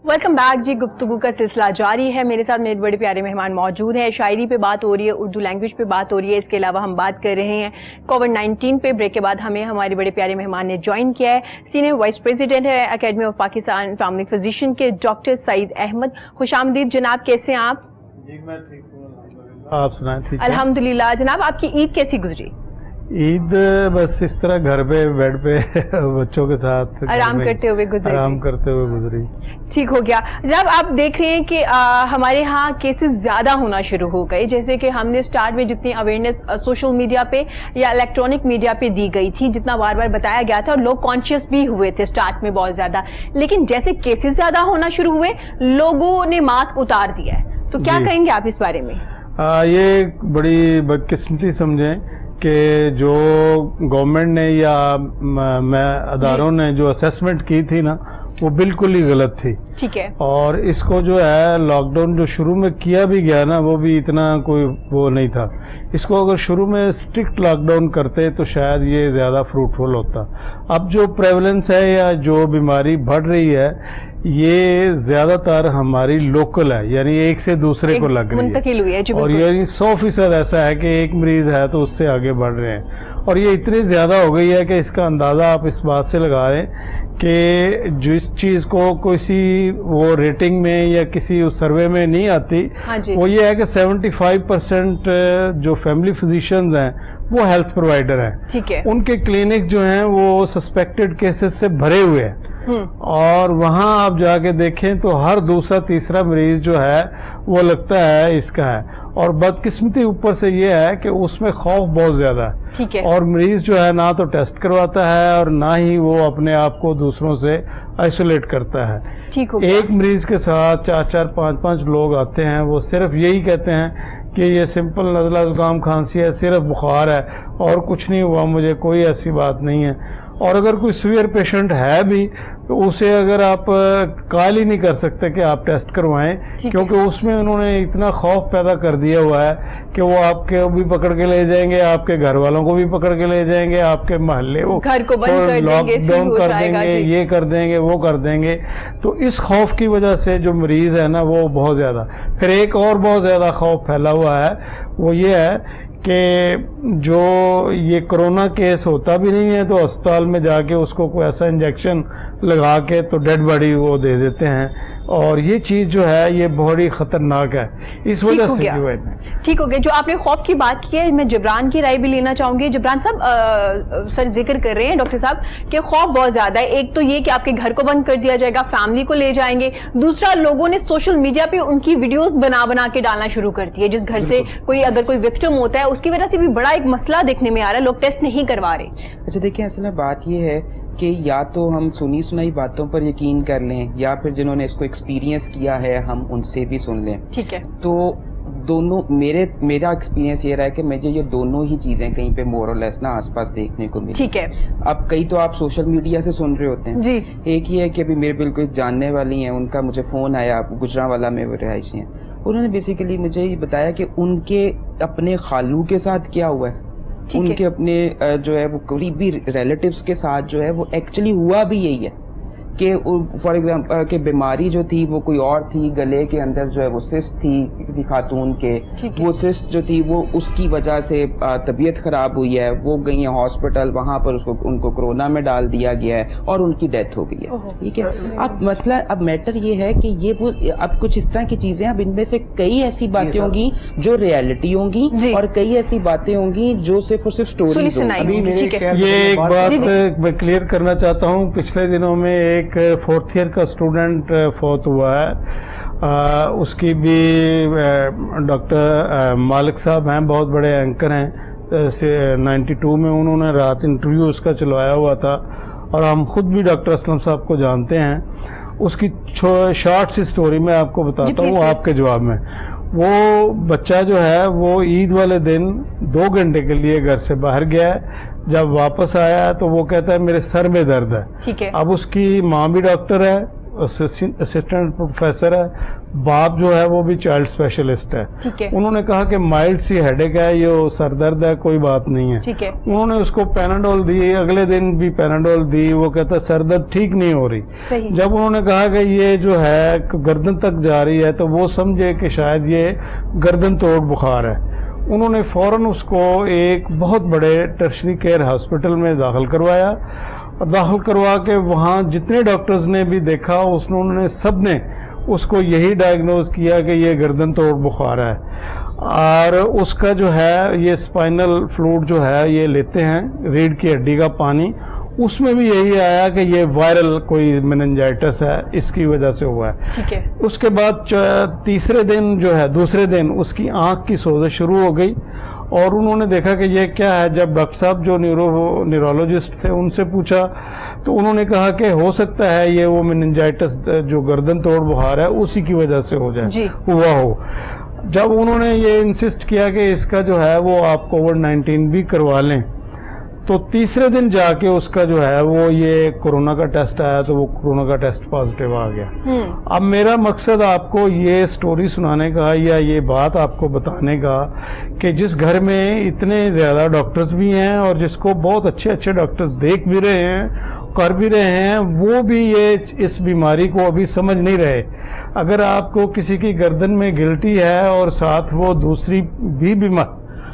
ویلکم بیک جی. گفتگو کا سلسلہ جاری ہے. میرے ساتھ میرے بڑے پیارے مہمان موجود ہیں. شاعری پہ بات ہو رہی ہے, اردو لینگویج پہ بات ہو رہی ہے. اس کے علاوہ ہم بات کر رہے ہیں کووڈ-19 پہ. بریک کے بعد ہمیں ہمارے بڑے پیارے مہمان نے جوائن کیا ہے. سینئر وائس پریزیڈنٹ ہے academy of Pakistan family physician کے ڈاکٹر سعید احمد. خوش آمدید جناب, کیسے ہیں آپ؟ جی میں ٹھیک ہوں, آپ سنائیں. الحمدللہ. جناب آپ کی عید کیسی گزری؟ عید بس اس طرح گھر پہ بیڈ پہ بچوں کے ساتھ آرام کرتے ہوئے گزری. ٹھیک ہو گیا. جناب آپ دیکھ رہے ہیں کہ ہمارے ہاں کیسز زیادہ ہونا شروع ہو گئے, جیسے کہ ہم نے سٹارٹ میں جتنی اویئرنیس سوشل میڈیا پہ یا الیکٹرانک میڈیا پہ دی گئی تھی, جتنا بار بار بتایا گیا تھا, اور لوگ کانشیس بھی ہوئے تھے سٹارٹ میں بہت زیادہ, لیکن جیسے کیسز زیادہ ہونا شروع ہوئے لوگوں نے ماسک اتار دیا ہے. تو کیا کہیں گے آپ اس بارے میں؟ یہ بڑی بدقسمتی سمجھیں کہ جو گورنمنٹ نے یا اداروں نے جو اسیسمنٹ کی تھی نا وہ بالکل ہی غلط تھی. ٹھیک ہے. اور اس کو جو ہے لاک ڈاؤن جو شروع میں کیا بھی گیا نا وہ بھی اتنا کوئی وہ نہیں تھا. اس کو اگر شروع میں اسٹرکٹ لاک ڈاؤن کرتے تو شاید یہ زیادہ فروٹفل ہوتا. اب جو پریولنس ہے یا جو بیماری بڑھ رہی ہے یہ زیادہ تر ہماری لوکل ہے, یعنی ایک سے دوسرے کو لگ رہی ہے, اور یعنی 100% ایسا ہے کہ ایک مریض ہے تو اس سے آگے بڑھ رہے ہیں. اور یہ اتنی زیادہ ہو گئی ہے کہ اس کا اندازہ آپ اس بات سے لگا رہے ہیں کہ جس چیز کو کسی وہ ریٹنگ میں یا کسی سروے میں نہیں آتی وہ یہ ہے کہ 75% جو فیملی فزیشنز ہیں وہ ہیلتھ پرووائڈر ہیں. ٹھیک ہے. ان کے کلینک جو ہیں وہ سسپیکٹڈ کیسز سے بھرے ہوئے ہیں اور وہاں آپ جا کے دیکھیں تو ہر دوسرا تیسرا مریض جو ہے وہ لگتا ہے اس کا ہے. اور بدقسمتی اوپر سے یہ ہے کہ اس میں خوف بہت زیادہ ہے اور مریض جو ہے نہ تو ٹیسٹ کرواتا ہے اور نہ ہی وہ اپنے آپ کو دوسروں سے آئسولیٹ کرتا ہے. ایک مریض کے ساتھ 4-4 5-5 لوگ آتے ہیں, وہ صرف یہی کہتے ہیں کہ یہ سمپل نزلہ زکام کھانسی ہے, صرف بخار ہے اور کچھ نہیں ہوا, مجھے کوئی ایسی بات نہیں ہے. اور اگر کوئی سویئر پیشنٹ ہے بھی تو اسے اگر آپ کال ہی نہیں کر سکتے کہ آپ ٹیسٹ کروائیں, کیونکہ اس میں انہوں نے اتنا خوف پیدا کر دیا ہوا ہے کہ وہ آپ کے بھی پکڑ کے لے جائیں گے, آپ کے گھر والوں کو بھی پکڑ کے لے جائیں گے, آپ کے محلے کو لاک ڈاؤن کر دیں گے, یہ کر دیں گے, وہ کر دیں گے. تو اس خوف کی وجہ سے جو مریض ہے نا وہ بہت زیادہ. پھر ایک اور بہت زیادہ خوف پھیلا ہوا ہے, وہ یہ ہے کہ جو یہ کرونا کیس ہوتا بھی نہیں ہے تو اسپتال میں جا کے اس کو کوئی ایسا انجیکشن لگا کے تو ڈیڈ باڈی وہ دے دیتے ہیں, اور یہ چیز جو ہے یہ بہت ہی خطرناک ہے. اس وجہ سے ٹھیک ہو گیا. جو آپ نے خوف کی بات کی ہے, میں جبران کی رائے بھی لینا چاہوں گی. جبران صاحب سر ذکر کر رہے ہیں ڈاکٹر صاحب کہ خوف بہت زیادہ ہے. ایک تو یہ کہ آپ کے گھر کو بند کر دیا جائے گا, فیملی کو لے جائیں گے. دوسرا, لوگوں نے سوشل میڈیا پہ ان کی ویڈیوز بنا کے ڈالنا شروع کر دی ہے. جس گھر سے اگر کوئی وکٹم ہوتا ہے اس کی وجہ سے بھی بڑا ایک مسئلہ دیکھنے میں آ رہا ہے, لوگ ٹیسٹ نہیں کروا رہے. اچھا دیکھیں, اصل میں بات یہ ہے کہ یا تو ہم سنی سنائی باتوں پر یقین کر لیں, یا پھر جنہوں نے اس کو ایکسپیرینس کیا ہے ہم ان سے بھی سن لیں. ٹھیک ہے. تو دونوں میرا ایکسپیرینس یہ رہا ہے کہ مجھے یہ دونوں ہی چیزیں کہیں پہ مور اور لیس نا آس پاس دیکھنے کو ملی. ٹھیک ہے. اب کئی تو آپ سوشل میڈیا سے سن رہے ہوتے ہیں جی. ایک یہ ہے کہ ابھی میرے بالکل جاننے والی ہیں, ان کا مجھے فون آیا, گجرانوالہ میں وہ رہائشی ہیں, انہوں نے بیسیکلی مجھے یہ بتایا کہ ان کے اپنے خالو کے ساتھ کیا ہوا ہے, ان کے اپنے جو ہے وہ قریبی ریلیٹیوز کے ساتھ جو ہے وہ ایکچولی ہوا بھی یہی ہے کہ فار ایگزامپل کہ بیماری جو تھی وہ کوئی اور تھی, گلے کے اندر جو ہے وہ سسٹ تھی کسی خاتون کے, وہ سسٹ جو تھی وہ اس کی وجہ سے طبیعت خراب ہوئی ہے, وہ گئی ہیں ہاسپٹل, وہاں پر ان کو کرونا میں ڈال دیا گیا ہے اور ان کی ڈیتھ ہو گئی ہے. ٹھیک ہے. اب مسئلہ, اب میٹر یہ ہے کہ یہ وہ اب کچھ اس طرح کی چیزیں, اب ان میں سے کئی ایسی باتیں ہوں گی جو ریئلٹی ہوں گی اور کئی ایسی باتیں ہوں گی جو صرف اور صرف سٹوریز ہوں گی. یہ ایک بات میں کلیئر کرنا چاہتا ہوں, پچھلے دنوں میں ایک 4th ایئر کا اسٹوڈنٹ فوت ہوا ہے, اس کی بھی ڈاکٹر مالک صاحب ہیں, بہت بڑے اینکر ہیں, 92 میں انہوں نے رات انٹرویو اس کا چلوایا ہوا تھا, اور ہم خود بھی ڈاکٹر اسلم صاحب کو جانتے ہیں. اس کی شارٹ سی سٹوری میں آپ کو بتاتا ہوں آپ کے جواب میں. وہ بچہ جو ہے وہ عید والے دن 2 گھنٹے کے لیے گھر سے باہر گیا ہے, جب واپس آیا تو وہ کہتا ہے میرے سر میں درد ہے. اب اس کی ماں بھی ڈاکٹر ہے, اسسٹنٹ پروفیسر ہے, باپ جو ہے وہ بھی چائلڈ اسپیشلسٹ ہے. انہوں نے کہا کہ مائلڈ سی ہیڈ ایک ہے, یہ سر درد ہے, کوئی بات نہیں ہے. انہوں نے اس کو پیناڈول دی, اگلے دن بھی پیناڈول دی, وہ کہتا ہے سر درد ٹھیک نہیں ہو رہی. جب انہوں نے کہا کہ یہ جو ہے گردن تک جا رہی ہے تو وہ سمجھے کہ شاید یہ گردن توڑ بخار ہے. انہوں نے فوراً اس کو ایک بہت بڑے ٹرشری کیئر ہاسپٹل میں داخل کروایا, اور داخل کروا کے وہاں جتنے ڈاکٹرز نے بھی دیکھا انہوں نے سب نے اس کو یہی ڈائگنوز کیا کہ یہ گردن توڑ بخار ہے. اور اس کا جو ہے یہ اسپائنل فلوئڈ جو ہے یہ لیتے ہیں, ریڑھ کی ہڈی کا پانی, اس میں بھی یہی آیا کہ یہ وائرل کوئی میننجائٹس ہے, اس کی وجہ سے ہوا ہے. اس کے بعد تیسرے دن جو ہے دوسرے دن اس کی آنکھ کی سوزش شروع ہو گئی, اور انہوں نے دیکھا کہ یہ کیا ہے. جب ڈاکٹر صاحب جو نیورولوجسٹ تھے ان سے پوچھا تو انہوں نے کہا کہ ہو سکتا ہے یہ وہ میننجائٹس جو گردن توڑ بخار ہے اسی کی وجہ سے ہو جائے ہوا ہو. جب انہوں نے یہ انسسٹ کیا کہ اس کا جو ہے وہ آپ کووڈ-19 بھی کروا لیں, تو تیسرے دن جا کے اس کا جو ہے وہ یہ کورونا کا ٹیسٹ آیا تو وہ کورونا کا ٹیسٹ پازیٹیو آ گیا. اب میرا مقصد آپ کو یہ سٹوری سنانے کا یا یہ بات آپ کو بتانے کا کہ جس گھر میں اتنے زیادہ ڈاکٹرز بھی ہیں اور جس کو بہت اچھے ڈاکٹرز دیکھ بھی رہے ہیں, کر بھی رہے ہیں, وہ بھی یہ اس بیماری کو ابھی سمجھ نہیں رہے. اگر آپ کو کسی کی گردن میں گلٹی ہے اور ساتھ وہ دوسری بھی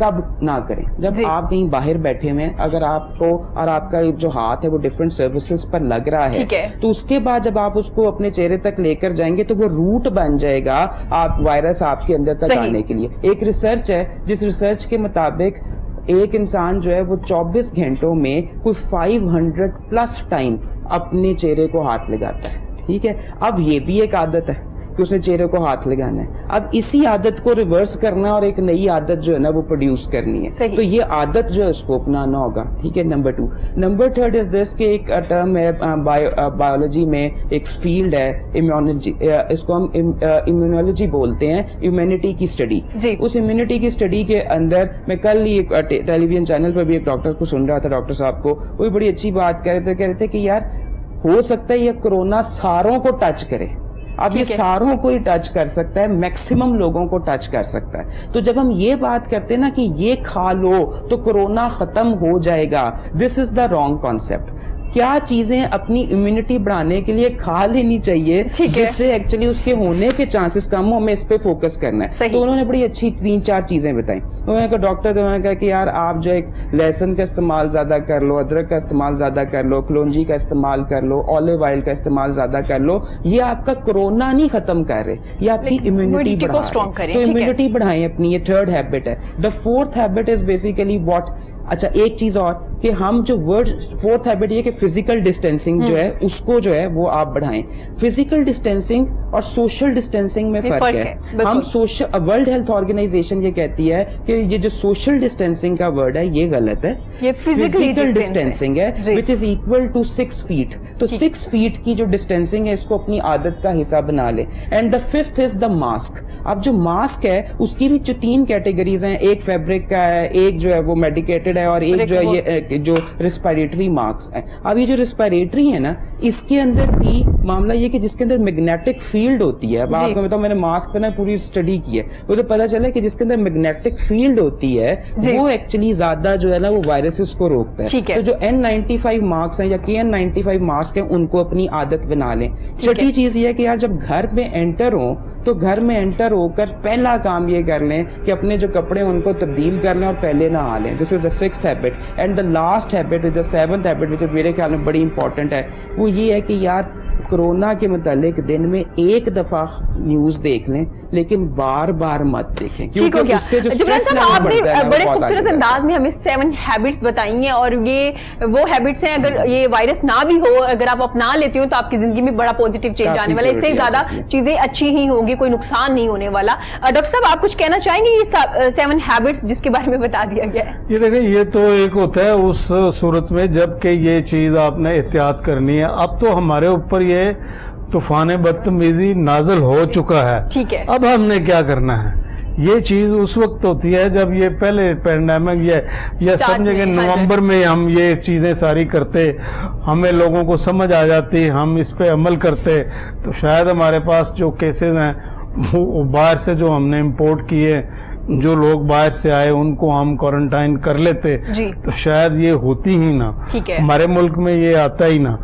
کب نہ کریں؟ جب آپ کہیں باہر بیٹھے ہوئے ہیں, اگر آپ کو اور آپ کا جو ہاتھ ہے وہ ڈفرینٹ سروسز پر لگ رہا ہے تو اس کے بعد جب آپ اس کو اپنے چہرے تک لے کر جائیں گے تو وہ روٹ بن جائے گا آپ وائرس آپ کے اندر تک آنے کے لیے. ایک ریسرچ ہے جس ریسرچ کے مطابق ایک انسان جو ہے وہ 24 گھنٹوں میں کوئی 500+ ٹائم اپنے چہرے کو ہاتھ لگاتا ہے. ٹھیک ہے, اب یہ بھی ایک عادت ہے کہ اس نے چہرے کو ہاتھ لگانا ہے. اب اسی عادت کو ریورس کرنا اور ایک نئی عادت جو ہے نا وہ پروڈیوس کرنی ہے. تو یہ عادت جو ہے اس کو اپنانا ہوگا. ٹھیک ہے, نمبر 2. نمبر 3 از دس کہ ایک ٹرم ہے بایولوجی میں, ایک فیلڈ ہے امیونولوجی, اس کو ہم امیونولوجی بولتے ہیں, امیونٹی کی اسٹڈی. اس امیونٹی کی اسٹڈی کے اندر میں کل ہی ایک ٹیلی ویژن چینل پر بھی ایک ڈاکٹر کو سن رہا تھا, ڈاکٹر صاحب کو, وہ بڑی اچھی بات کہہ رہے تھے کہ یار ہو سکتا ہے یہ کورونا ساروں کو ٹچ کرے. اب یہ ساروں کو ہی ٹچ کر سکتا ہے, میکسیمم لوگوں کو ٹچ کر سکتا ہے. تو جب ہم یہ بات کرتے ہیں نا کہ یہ کھا لو تو کورونا ختم ہو جائے گا, دس از دا رانگ کانسیپٹ. کیا چیزیں اپنی امیونٹی بڑھانے کے لیے کھا لینی چاہیے جس سے ایکچولی اس کے ہونے کے چانسز کم ہو, ہمیں اس پہ فوکس کرنا ہے. تو انہوں نے بڑی اچھی 3-4 چیزیں بتائیں. انہوں نے کہا ڈاکٹر, انہوں نے کہا کہ یار آپ جو ایک لہسن کا استعمال زیادہ کر لو, ادرک کا استعمال زیادہ کر لو, کلونجی کا استعمال کر لو, آلیو آئل کا استعمال زیادہ کر لو. یہ آپ کا کورونا نہیں ختم کر رہے, یہ آپ کی امیونٹی بڑھا رہے. تو امیونٹی بڑھائیں اپنی, یہ 3rd ہیبٹ ہے. دا 4th habit is basically what. اچھا ایک چیز اور کہ ہم جو ورڈ 4th ہیبٹ یہ کہ فزیکل ڈسٹینسنگ جو ہے اس کو جو ہے وہ آپ بڑھائیں. فزیکل ڈسٹینسنگ اور سوشل ڈسٹینسنگ میں فرق ہے. ہم ورلڈ ہیلتھ آرگنائزیشن یہ کہتی ہے کہ یہ جو سوشل ڈسٹینسنگ کا ورڈ ہے یہ غلط ہے, یہ فزیکل ڈسٹینسنگ ہے which is equal to 6 feet. تو 6 feet کی جو ڈسٹینسنگ ہے اس کو اپنی عادت کا حصہ بنا لیں. And the 5th is the mask. اب جو ماسک ہے اس کی بھی جو 3 کیٹیگریز ہیں, ایک فیبرک کا ہے, ایک جو ہے وہ میڈیکیٹڈ ہے, اور ایک جو ہے یہ جو ریسپیریٹری ماسک ہے. اب یہ جو ریسپیریٹری ہے نا اس کے اندر بھی معاملہ یہ کہ جس کے اندر میگنیٹک فیلڈ ہوتی ہے. اب آپ کو بتاؤں, میں نے ماسک پہ نا پوری اسٹڈی کی ہے, مجھے پتا چلا کہ جس کے اندر میگنیٹک فیلڈ ہوتی ہے وہ ایکچولی زیادہ جو ہے نا وہ وائرسز کو روکتا ہے. تو جو N95 ماسک ہیں یا KN95 ماسک ہیں ان کو اپنی عادت بنا لیں. چھٹی چیز یہ ہے کہ یار جب گھر میں انٹر ہو تو گھر میں انٹر ہو کر پہلا کام یہ کر لیں کہ اپنے جو کپڑے ان کو تبدیل کر لیں اور پہلے نہا لیں. This is the 6th habit. And the last habit is the 7th habit which میرے خیال میں بڑی امپورٹنٹ ہے. وہ یہ ہے کہ یار کورونا کے متعلق دن میں ایک دفعہ نیوز دیکھ لیں لیکن بار بار مت دیکھیں, کیونکہ اس سے جو اسٹریس لیول بڑھتا ہے. بڑے خوبصورت انداز میں ہمیں 7 ہیبٹس بتائی ہیں, اور یہ وہ ہیبٹس ہیں اگر یہ وائرس نہ بھی ہو, اگر آپ اپنا لیتے ہو تو آپ کی زندگی میں بڑا پازیٹیو چینج آنے والا ہے. اس سے زیادہ چیزیں اچھی ہی ہوگی, کوئی نقصان نہیں ہونے والا. ڈاکٹر صاحب آپ کچھ کہنا چاہیں گے یہ 7 ہیبٹس جس کے بارے میں بتا دیا گیا ہے؟ یہ دیکھیں, یہ تو ایک ہوتا ہے اس صورت میں جب کہ یہ چیز آپ نے احتیاط کرنی ہے. اب تو ہمارے اوپر یہ طوفان بدتمیزی نازل ہو چکا ہے. ٹھیک ہے, اب ہم نے کیا کرنا ہے؟ یہ چیز اس وقت ہوتی ہے جب یہ پہلے پینڈیمک یا سمجھے کہ نومبر میں ہم یہ چیزیں ساری کرتے, ہمیں لوگوں کو سمجھ آ جاتی, ہم اس پہ عمل کرتے, تو شاید ہمارے پاس جو کیسز ہیں وہ باہر سے جو ہم نے امپورٹ کیے, جو لوگ باہر سے آئے ان کو ہم کوارنٹائن کر لیتے تو شاید یہ ہوتی ہی نہ, ہمارے ملک میں یہ آتا ہی نہ.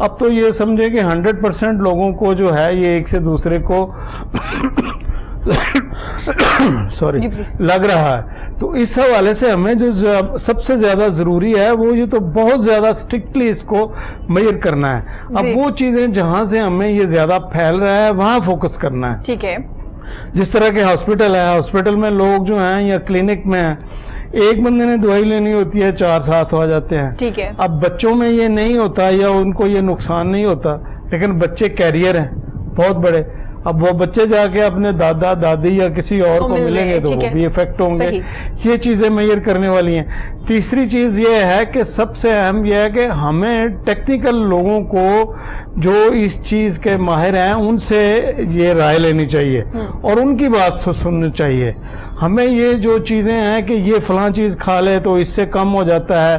اب تو یہ سمجھے کہ 100% لوگوں کو جو ہے یہ ایک سے دوسرے کو لگ رہا ہے. تو اس حوالے سے ہمیں جو سب سے زیادہ ضروری ہے وہ یہ تو بہت زیادہ اسٹرکٹلی اس کو میئر کرنا ہے. اب وہ چیزیں جہاں سے ہمیں یہ زیادہ پھیل رہا ہے وہاں فوکس کرنا ہے. ٹھیک ہے, جس طرح کے ہاسپٹل ہے, ہاسپٹل میں لوگ جو ہیں یا کلینک میں ہیں, ایک بندے نے دوائی لینی ہوتی ہے 4 ساتھ ہو جاتے ہیں. ٹھیک ہے, اب بچوں میں یہ نہیں ہوتا یا ان کو یہ نقصان نہیں ہوتا, لیکن بچے کیریئر ہیں بہت بڑے. اب وہ بچے جا کے اپنے دادا دادی یا کسی اور کو ملیں گے تو وہ بھی افیکٹ ہوں گے. یہ چیزیں میئر کرنے والی ہیں. تیسری چیز یہ ہے کہ سب سے اہم یہ ہے کہ ہمیں ٹیکنیکل لوگوں کو جو اس چیز کے ماہر ہیں ان سے یہ رائے لینی چاہیے اور ان کی بات سننی چاہیے. ہمیں یہ جو چیزیں ہیں کہ یہ فلاں چیز کھا لے تو اس سے کم ہو جاتا ہے,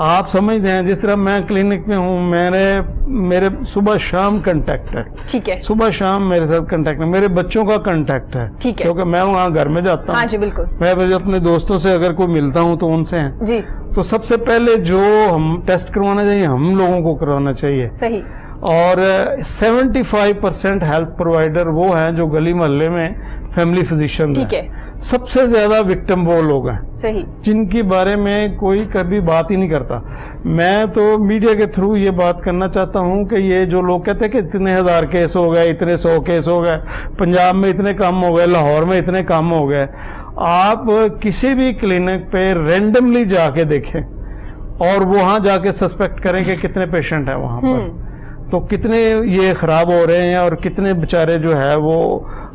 آپ سمجھتے ہیں جس طرح میں کلینک میں ہوں, میرے صبح شام کنٹیکٹ ہے, ٹھیک ہے, صبح شام میرے ساتھ کنٹیکٹ ہے, میرے بچوں کا کنٹیکٹ ہے, ٹھیک ہے, کیونکہ میں وہاں گھر میں جاتا ہوں. ہاں جی بالکل. میں اپنے دوستوں سے اگر کوئی ملتا ہوں تو ان سے ہیں جی. تو سب سے پہلے جو ہم ٹیسٹ کروانا چاہیے ہم لوگوں کو کروانا چاہیے. صحیح. اور 75% ہیلتھ پرووائڈر وہ ہیں جو گلی محلے میں فیملی فزیشین ٹھیک ہے. سب سے زیادہ وکٹم وہ لوگ ہیں صحیح. جن کے بارے میں کوئی کبھی بات ہی نہیں کرتا. میں تو میڈیا کے تھرو یہ بات کرنا چاہتا ہوں کہ یہ جو لوگ کہتے ہیں کہ اتنے 1000 کیس ہو گئے, اتنے 100 کیس ہو گئے, پنجاب میں اتنے کم ہو گئے, لاہور میں اتنے کم ہو گئے, آپ کسی بھی کلینک پہ رینڈملی جا کے دیکھیں اور وہاں جا کے سسپیکٹ کریں کہ کتنے پیشنٹ ہیں وہاں پر, تو کتنے یہ خراب ہو رہے ہیں اور کتنے بےچارے جو ہے وہ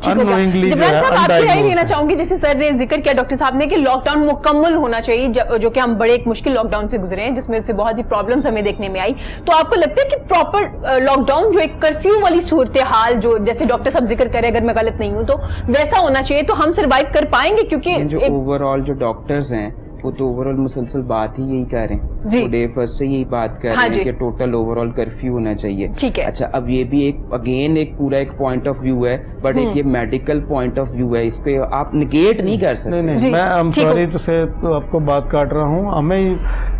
انوئنگلی جو ہے. آپ کی رائے لینا چاہوں گی, جیسے سر نے ذکر کیا ڈاکٹر صاحب نے کہ لاک ڈاؤن مکمل ہونا چاہیے, جو کہ ہم بڑے ایک مشکل لاک ڈاؤن سے گزرے ہیں جس میں سے بہت سی پرابلمز ہمیں دیکھنے میں آئی. تو آپ کو لگتا ہے کہ پراپر لاک ڈاؤن جو ایک کرفیو والی صورتحال جو جیسے ڈاکٹر صاحب ذکر کرے, اگر میں غلط نہیں ہوں تو ویسا ہونا چاہیے تو ہم سروائیو کر پائیں گے؟ کیونکہ جو اوور آل جو ڈاکٹرز ہیں وہ تو اوور آل مسلسل بات ہی یہی کر رہے ہیں, جی, ڈے فرسٹ سے یہی بات کر رہے ہیں کہ ٹوٹل اوور آل کرفیو ہونا چاہیے. ٹھیک ہے. اچھا, اب یہ بھی ایک اگین ایک پورا ایک پوائنٹ آف ویو ہے, بٹ ایک یہ میڈیکل پوائنٹ آف ویو ہے, اس کو آپ نگیٹ نہیں کر سکتے. نہیں, میں سوری تو سے آپ کو بات کاٹ رہا ہوں, ہمیں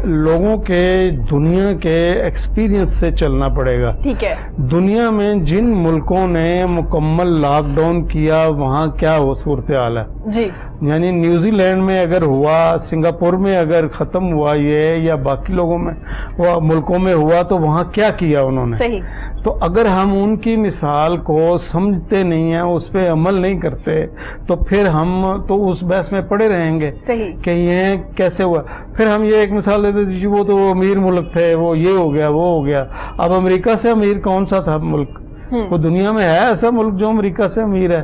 لوگوں کے دنیا کے ایکسپیرینس سے چلنا پڑے گا. ٹھیک ہے. دنیا میں جن ملکوں نے مکمل لاک ڈاؤن کیا وہاں کیا وہ صورتحال ہے. جی. یعنی نیوزی لینڈ میں اگر ہوا, سنگاپور میں اگر ختم ہوا یہ, یا باقی لوگوں میں وہ ملکوں میں ہوا, تو وہاں کیا کیا انہوں نے. صحیح. تو اگر ہم ان کی مثال کو سمجھتے نہیں ہیں, اس پہ عمل نہیں کرتے, تو پھر ہم تو اس بحث میں پڑے رہیں گے. صحیح. کہ یہ کیسے ہوا. پھر ہم یہ ایک مثال دیتے تھے, وہ تو امیر ملک تھے, وہ یہ ہو گیا وہ ہو گیا. اب امریکہ سے امیر کون سا تھا ملک؟ وہ دنیا میں ہے ایسا ملک جو امریکہ سے امیر ہے؟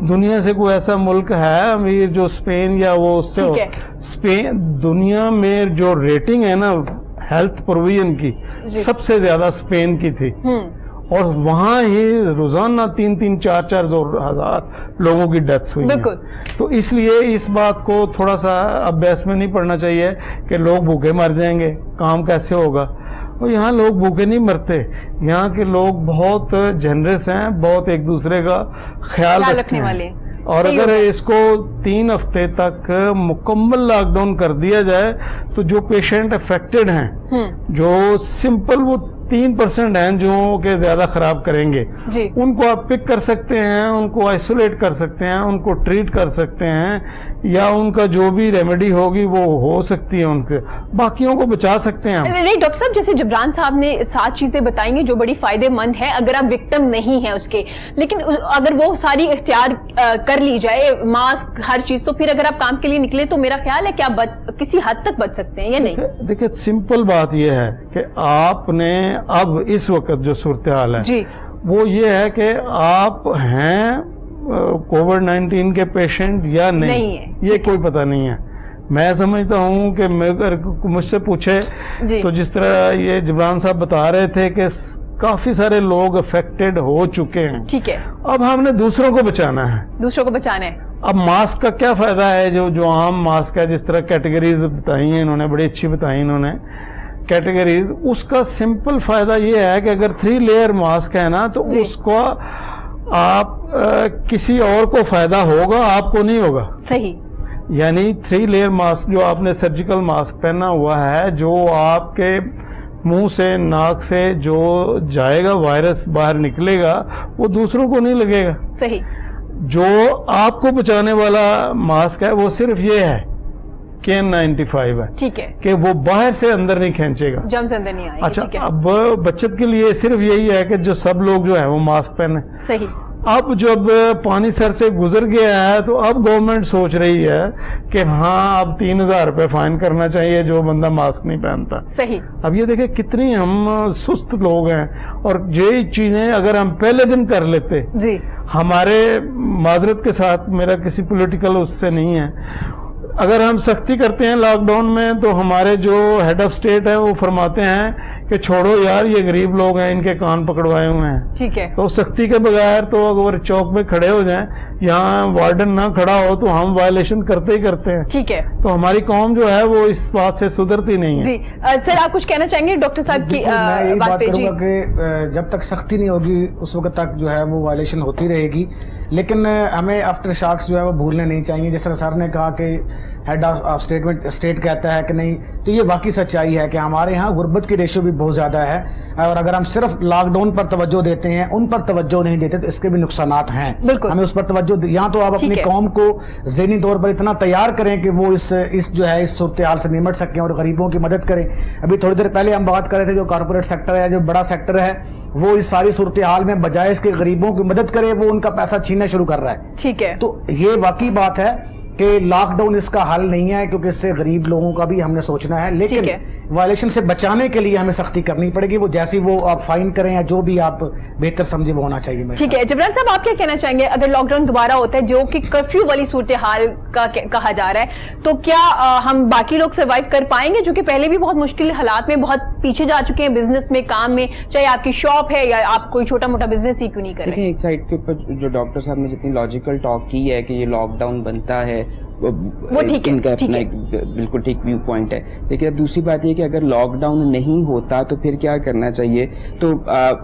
دنیا سے کوئی ایسا ملک ہے امیر جو اسپین یا وہ اس سے اسپین؟ دنیا میں جو ریٹنگ ہے نا ہیلتھ پروویژن کی, سب سے زیادہ اسپین کی تھی, اور وہاں ہی روزانہ 3-4 ہزار لوگوں کی ڈیتھس ہوئی. تو اس لیے اس بات کو تھوڑا سا اب بحث میں نہیں پڑنا چاہیے کہ لوگ بھوکے مر جائیں گے, کام کیسے ہوگا. اور یہاں لوگ بھوکے نہیں مرتے, یہاں کے لوگ بہت جنرس ہیں, بہت ایک دوسرے کا خیال رکھنے والے. اور اگر اس کو 3 ہفتے تک مکمل لاک ڈاؤن کر دیا جائے تو جو پیشنٹ افیکٹڈ ہیں, جو سمپل وہ 3% ہیں جو کہ زیادہ خراب کریں گے, ان کو آپ پک کر سکتے ہیں, ان کو آئسولیٹ کر سکتے ہیں, ان کو ٹریٹ کر سکتے ہیں, یا ان کا جو بھی ریمیڈی ہوگی وہ ہو سکتی ہے, ان سے باقیوں کو بچا سکتے ہیں. نہیں ڈاکٹر صاحب, جیسے جبران صاحب نے 7 چیزیں بتائیں گے جو بڑی فائدے مند ہیں اگر آپ وکٹم نہیں ہیں اس کے, لیکن اگر وہ ساری اختیار کر لی جائے, ماسک ہر چیز, تو پھر اگر آپ کام کے لیے نکلے تو میرا خیال ہے کہ آپ کسی حد تک بچ سکتے ہیں یا نہیں؟ دیکھیں سمپل بات یہ ہے کہ آپ نے اب اس وقت جو صورتحال ہے وہ یہ ہے کہ آپ ہیں کووڈ 19 کے پیشنٹ یا نہیں, یہ کوئی پتہ نہیں ہے. میں سمجھتا ہوں کہ اگر مجھ سے پوچھے تو جس طرح یہ جبران صاحب بتا رہے تھے کہ کافی سارے لوگ افیکٹڈ ہو چکے ہیں, ٹھیک ہے, اب ہم نے دوسروں کو بچانا ہے, دوسروں کو بچانا ہے. اب ماسک کا کیا فائدہ ہے, جو عام ماسک ہے, جس طرح کیٹیگریز بتائی ہیں انہوں نے, بڑی اچھی بتائی انہوں نے کیٹیگریز, اس کا سمپل فائدہ یہ ہے کہ اگر 3 لیئر ماسک ہے نا تو اس کو آپ کسی اور کو فائدہ ہوگا, آپ کو نہیں ہوگا. صحیح. یعنی 3 لیئر ماسک جو آپ نے سرجیکل ماسک پہنا ہوا ہے, جو آپ کے منہ سے ناک سے جو جائے گا وائرس باہر نکلے گا وہ دوسروں کو نہیں لگے گا. صحیح. جو آپ کو بچانے والا ماسک ہے وہ صرف یہ ہے KN95 ہے, ٹھیک ہے, کہ وہ باہر سے اندر نہیں کھینچے گا, جرم سے اندر نہیں آئے گا. اچھا, اب بچت کے لیے صرف یہی ہے کہ جو سب لوگ جو ہے وہ ماسک پہنے. صحیح. اب جب پانی سر سے گزر گیا ہے تو اب گورنمنٹ سوچ رہی ہے کہ ہاں اب 3000 روپے فائن کرنا چاہیے جو بندہ ماسک نہیں پہنتا. صحیح. اب یہ دیکھیں کتنی ہم سست لوگ ہیں, اور یہ چیزیں اگر ہم پہلے دن کر لیتے, جی, ہمارے معذرت کے ساتھ, میرا کسی پولیٹیکل اس سے نہیں ہے, اگر ہم سختی کرتے ہیں لاک ڈاؤن میں تو ہمارے جو ہیڈ آف اسٹیٹ ہے وہ فرماتے ہیں کہ چھوڑو یار یہ غریب لوگ ہیں, ان کے کان پکڑوائے ہوئے ہیں. ٹھیک ہے, تو سختی کے بغیر تو اگر چوک میں کھڑے ہو جائیں, یہاں وارڈن نہ کھڑا ہو تو ہم وائلیشن کرتے ہی کرتے ہیں. ٹھیک ہے, تو ہماری قوم جو ہے وہ اس بات سے سدھرتی نہیں ہے. جی سر آپ کچھ کہنا چاہیں گے ڈاکٹر صاحب کی میں یہی بات بات پہ؟ کروں جی گا کہ جب تک سختی نہیں ہوگی اس وقت تک جو ہے وہ وائلیشن ہوتی رہے گی, لیکن ہمیں آفٹر شاکس جو ہے وہ بھولنے نہیں چاہیے. جس طرح سر نے کہا کہ ہیڈ آف اسٹیٹ کہتا ہے کہ نہیں, تو یہ واقعی سچائی ہے کہ ہمارے ہاں غربت کی ریشو بھی بہت زیادہ ہے, اور اگر ہم صرف لاک ڈاؤن پر توجہ دیتے ہیں, ان پر توجہ نہیں دیتے, تو اس کے بھی نقصانات ہیں. ہمیں اس پر توجہ یا تو آپ اپنی قوم کو ذہنی طور پر اتنا تیار کریں کہ وہ اس جو ہے اس صورتحال سے نمٹ سکیں اور غریبوں کی مدد کریں. ابھی تھوڑی دیر پہلے ہم بات کر رہے تھے جو کارپوریٹ سیکٹر ہے, جو بڑا سیکٹر ہے, وہ اس ساری صورتحال میں بجائے اس کے غریبوں کی مدد کرے وہ ان کا پیسہ چھیننا شروع کر رہا ہے. ٹھیک ہے, تو یہ واقعی بات ہے کہ لاک ڈاؤن اس کا حل نہیں ہے, کیونکہ اس سے غریب لوگوں کا بھی ہم نے سوچنا ہے, لیکن وائلیشن سے بچانے کے لیے ہمیں سختی کرنی پڑے گی. وہ جیسی وہ آپ فائن کریں یا جو بھی آپ بہتر سمجھے وہ ہونا چاہیے. ٹھیک ہے, جبران صاحب آپ کیا کہنا چاہیں گے اگر لاک ڈاؤن دوبارہ ہوتا ہے جو کہ کرفیو والی صورتحال کا کہا جا رہا ہے, تو کیا ہم باقی لوگ سروائیو کر پائیں گے جو کہ پہلے بھی بہت مشکل حالات میں بہت پیچھے جا چکے ہیں بزنس میں, کام میں, چاہے آپ کی شاپ ہے یا آپ کوئی چھوٹا موٹا بزنس ہی کیوں نہیں کریں؟ دیکھیں ایک سائڈ کے اوپر جو ڈاکٹر صاحب نے جتنی لاجیکل ٹاک کی ہے کہ یہ لاک ڈاؤن بنتا ہے, وہ ٹھیک ہے, ان کا اپنا ایک بالکل ٹھیک ویو پوائنٹ ہے. لیکن اب دوسری بات یہ کہ اگر لاک ڈاؤن نہیں ہوتا تو پھر کیا کرنا چاہیے. تو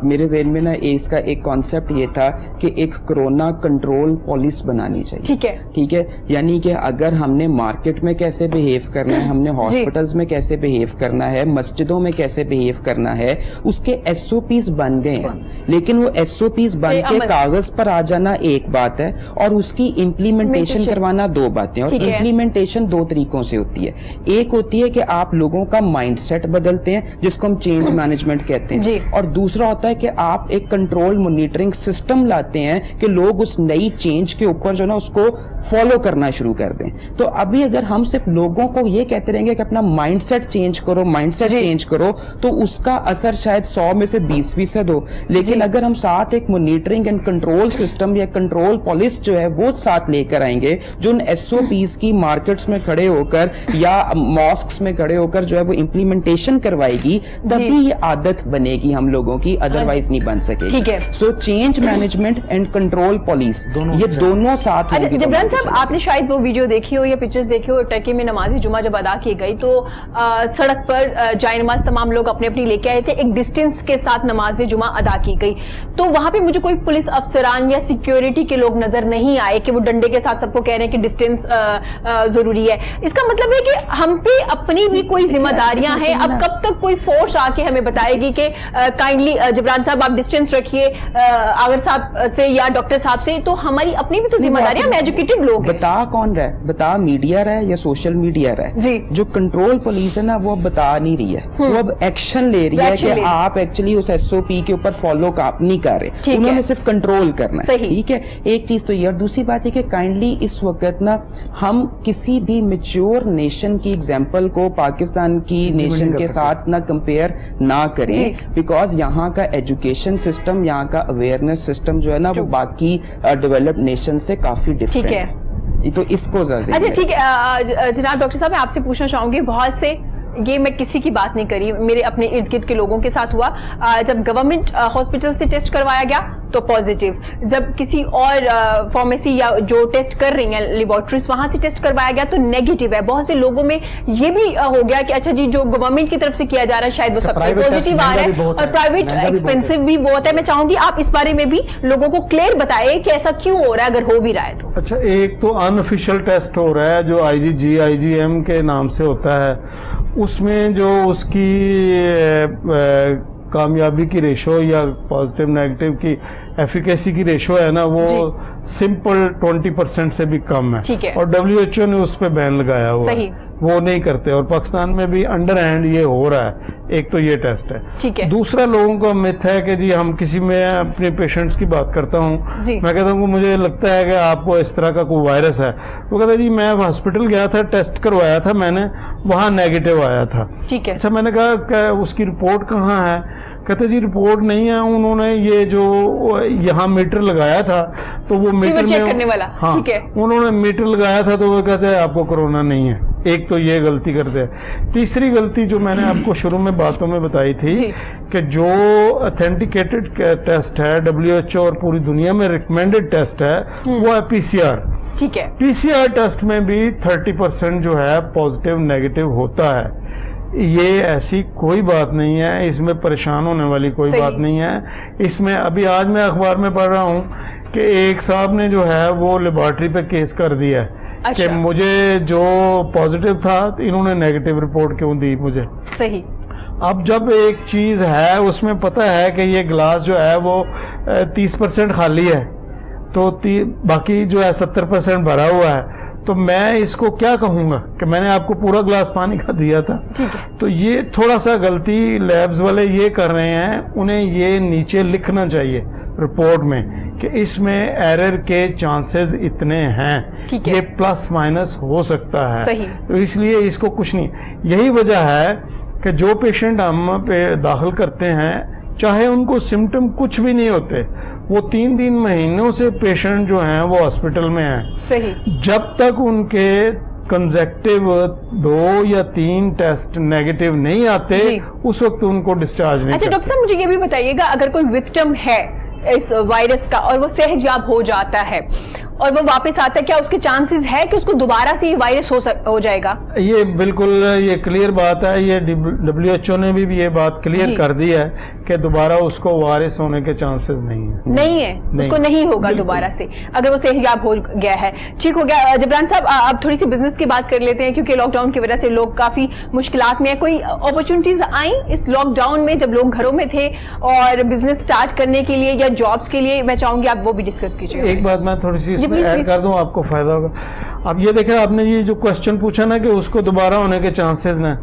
میرے ذہن میں نا اس کا ایک کانسیپٹ یہ تھا کہ ایک کرونا کنٹرول پالیسی بنانی چاہیے. ٹھیک ہے, یعنی کہ اگر ہم نے مارکیٹ میں کیسے بہیو کرنا ہے, ہم نے ہاسپٹلس میں کیسے بہیو کرنا ہے, مسجدوں میں کیسے بہیو کرنا ہے, اس کے ایس او پیز بن گئے ہیں. لیکن وہ ایس او پیز بن کے کاغذ پر آ جانا ایک بات ہے اور اس کی امپلیمنٹیشن کروانا دو باتیں. اور امپلیمنٹیشن دو طریقوں سے ہوتی ہے. ایک ہوتی ہے کہ آپ لوگوں کا مائنڈ سیٹ بدلتے ہیں جس کو ہم چینج مینجمنٹ کہتے ہیں, اور دوسرا ہوتا ہے کہ آپ ایک کنٹرول مانیٹرنگ سسٹم لاتے ہیں کہ لوگ اس نئی چینج کے اوپر جو نا اس کو فالو کرنا شروع کر دیں. تو ابھی اگر ہم صرف لوگوں کو یہ کہتے رہیں گے کہ اپنا مائنڈ سیٹ چینج کرو, مائنڈ سیٹ چینج کرو, تو اس کا اثر شاید 100 میں سے 20% ہو. لیکن اگر ہم ساتھ ایک مانیٹرنگ اینڈ کنٹرول سسٹم یا کنٹرول پالیسی جو ہے وہ ساتھ لے کر آئیں گے, جو ان ایس او پیز کی مارکیٹس میں کھڑے ہو کر یا ماسکس میں کھڑے ہو کر جو ہے وہ امپلیمنٹیشن کروائے گی, تبھی یہ عادت بنے گی ہم لوگوں کی, ادروائز نہیں بن سکے گی. So change management and control policy یہ دونوں ساتھ ہوں گے. جبران صاحب آپ نے شاید وہ ویڈیو دیکھی ہو یا پکچرز دیکھی ہو, ٹرکی میں نماز جمعہ جب ادا کی گئی تو سڑک پر جائے نماز تمام لوگ اپنے اپنی لے کے آئے تھے, ایک ڈسٹینس کے ساتھ نماز جمعہ ادا کی گئی. تو وہاں پہ مجھے کوئی پولیس افسران یا سیکیورٹی کے لوگ نظر نہیں آئے کہ وہ ڈنڈے کے ساتھ سب کو کہہ رہے ہیں کہ ڈسٹینس ضروری ہے. اس کا مطلب ہے کہ ہم پہ اپنی بھی کوئی ذمہ داریاں ہیں. اب کب تک کوئی فورس آ کے ہمیں بتائے گی کہ کائنڈلی جبران صاحب آپ ڈسٹینس رکھیے آگر صاحب سے یا ڈاکٹر صاحب سے, تو ہماری اپنی بھی تو ذمہ داریاں, ہم ایجوکیٹڈ لوگ ہیں. بتا کون رہا ہے, بتا میڈیا رہا ہے یا سوشل میڈیا رہا ہے؟ جو کنٹرول پولیس ہے نا وہ اب بتا نہیں رہی ہے, وہ اب ایکشن لے رہی ہے کہ آپ ایکچولی اس ایس او پی کے اوپر فالو نہیں کر رہے, انہوں نے صرف کنٹرول کرنا ہے. ٹھیک ہے, ایک چیز تو یہ. اور دوسری بات یہ کہ کائنڈلی اس وقت نا ہم کسی بھی میچور نیشن کی ایگزامپل کو پاکستان کی نیشن کے ساتھ نہ کمپیئر نہ کریں, بیکاز یہاں کا ایجوکیشن سسٹم, یہاں کا اویئرنیس سسٹم جو ہے نا وہ باقی ڈیولپڈ نیشن سے کافی ڈفرینٹ ہے. تو اس کو اچھا ٹھیک ہے جناب ڈاکٹر صاحب میں آپ سے پوچھنا چاہوں گی, بہت سے یہ میں کسی کی بات نہیں کری, میرے اپنے ارد گرد کے لوگوں کے ساتھ ہوا, جب گورنمنٹ ہاسپٹل سے ٹیسٹ کروایا گیا تو پازیٹیو, جب کسی اور فارمیسی یا جو ٹیسٹ کر رہی ہیں لیبارٹریز وہاں سے ٹیسٹ کروایا گیا تو نیگیٹو ہے. بہت سے لوگوں میں یہ بھی ہو گیا کہ اچھا جی جو گورنمنٹ کی طرف سے کیا جا رہا ہے شاید وہ سب پازیٹیو آ رہا ہے, اور پرائیویٹ ایکسپینسو بھی بہت ہے. میں چاہوں گی آپ اس بارے میں بھی لوگوں کو کلیئر بتائیں کہ ایسا کیوں ہو رہا ہے اگر ہو بھی رہا ہے تو. اچھا, ایک تو ان آفیشیل ٹیسٹ ہو رہا ہے جو آئی جی ایم کے نام سے ہوتا ہے, اس میں جو اس کی کامیابی کی ریشو یا پازیٹیو نیگیٹو کی ایفیکیسی کی ریشو ہے نا وہ سمپل 20% سے بھی کم ہے, اور WHO نے اس پہ بین لگایا ہوا ہے, وہ نہیں کرتے. اور پاکستان میں بھی انڈر ہینڈ یہ ہو رہا ہے. ایک تو یہ ٹیسٹ ہے. دوسرا لوگوں کا مت ہے کہ جی ہم کسی میں اپنے پیشنٹس کی بات کرتا ہوں, میں کہتا ہوں کہ مجھے لگتا ہے کہ آپ کو اس طرح کا کوئی وائرس ہے, وہ کہتا ہے جی میں ہاسپٹل گیا تھا, ٹیسٹ کروایا تھا میں نے, وہاں نیگیٹو آیا تھا. اچھا, میں نے کہا کہ اس کی رپورٹ کہاں ہے, کہتے جی رپورٹ نہیں ہے, انہوں نے یہ جو یہاں میٹر لگایا تھا تو وہ میٹر میں, ہاں انہوں نے میٹر لگایا تھا تو وہ کہتے ہیں آپ کو کرونا نہیں ہے. ایک تو یہ غلطی کرتے ہیں. تیسری غلطی جو میں نے آپ کو شروع میں باتوں میں بتائی تھی کہ جو اتھینٹیکیٹڈ ٹیسٹ ہے WHO اور پوری دنیا میں ریکمینڈڈ ٹیسٹ ہے وہ ہے PCR. ٹھیک ہے. PCR ٹیسٹ میں بھی 30% جو ہے پازیٹیو نیگیٹو ہوتا ہے. یہ ایسی کوئی بات نہیں ہے, اس میں پریشان ہونے والی کوئی بات نہیں ہے. اس میں ابھی آج میں اخبار میں پڑھ رہا ہوں کہ ایک صاحب نے جو ہے وہ لیبارٹری پہ کیس کر دیا ہے کہ مجھے جو پازیٹیو تھا انہوں نے نیگیٹو رپورٹ کیوں دی مجھے. صحیح. اب جب ایک چیز ہے اس میں پتہ ہے کہ یہ گلاس جو ہے وہ 30% خالی ہے تو باقی جو ہے 70% بھرا ہوا ہے, تو میں اس کو کیا کہوں گا کہ میں نے آپ کو پورا گلاس پانی کا دیا تھا. تو یہ تھوڑا سا غلطی لیبز والے یہ کر رہے ہیں, انہیں یہ نیچے لکھنا چاہیے رپورٹ میں کہ اس میں ایرر کے چانسز اتنے ہیں, یہ پلس مائنس ہو سکتا ہے, تو اس لیے اس کو کچھ نہیں. یہی وجہ ہے کہ جو پیشنٹ ہم پہ داخل کرتے ہیں چاہے ان کو سمٹم کچھ بھی نہیں ہوتے, وہ 3 مہینوں سے پیشنٹ جو ہیں وہ ہاسپٹل میں ہیں. صحیح. جب تک ان کے کنزیکٹیو 2 یا 3 ٹیسٹ نیگیٹو نہیں آتے اس وقت ان کو ڈسچارج نہیں. اچھا ڈاکٹر صاحب مجھے یہ بھی بتائیے گا, اگر کوئی وکٹم ہے اس وائرس کا اور وہ صحت یاب ہو جاتا ہے اور وہ واپس آتا ہے, کیا اس کے چانسز ہے کہ اس کو دوبارہ سے یہ وائرس ہو جائے گا؟ یہ بالکل یہ کلیئر بات ہے, یہ WHO نے بھی یہ بات کلیئر کر دی ہے کہ دوبارہ اس کو وائرس ہونے کے چانسز نہیں ہیں. نہیں ہے, اس کو نہیں ہوگا دوبارہ سے اگر وہ صحت یاب ہو گیا ہے. ٹھیک ہو گیا. جبران صاحب اب تھوڑی سی بزنس کی بات کر لیتے ہیں کیونکہ لاک ڈاؤن کی وجہ سے لوگ کافی مشکلات میں ہیں. کوئی اپرچونٹیز آئیں اس لاک ڈاؤن میں جب لوگ گھروں میں تھے اور بزنس سٹارٹ کرنے کے لیے یا جابس کے لیے؟ میں چاہوں گی آپ وہ بھی ڈسکس کیجیے. ایک بات میں تھوڑی سی ایڈ کر دوں, آپ کو فائدہ ہوگا. اب یہ دیکھیں, آپ نے یہ جو کوشچن پوچھا نا کہ اس کو دوبارہ ہونے کے چانسز ہیں,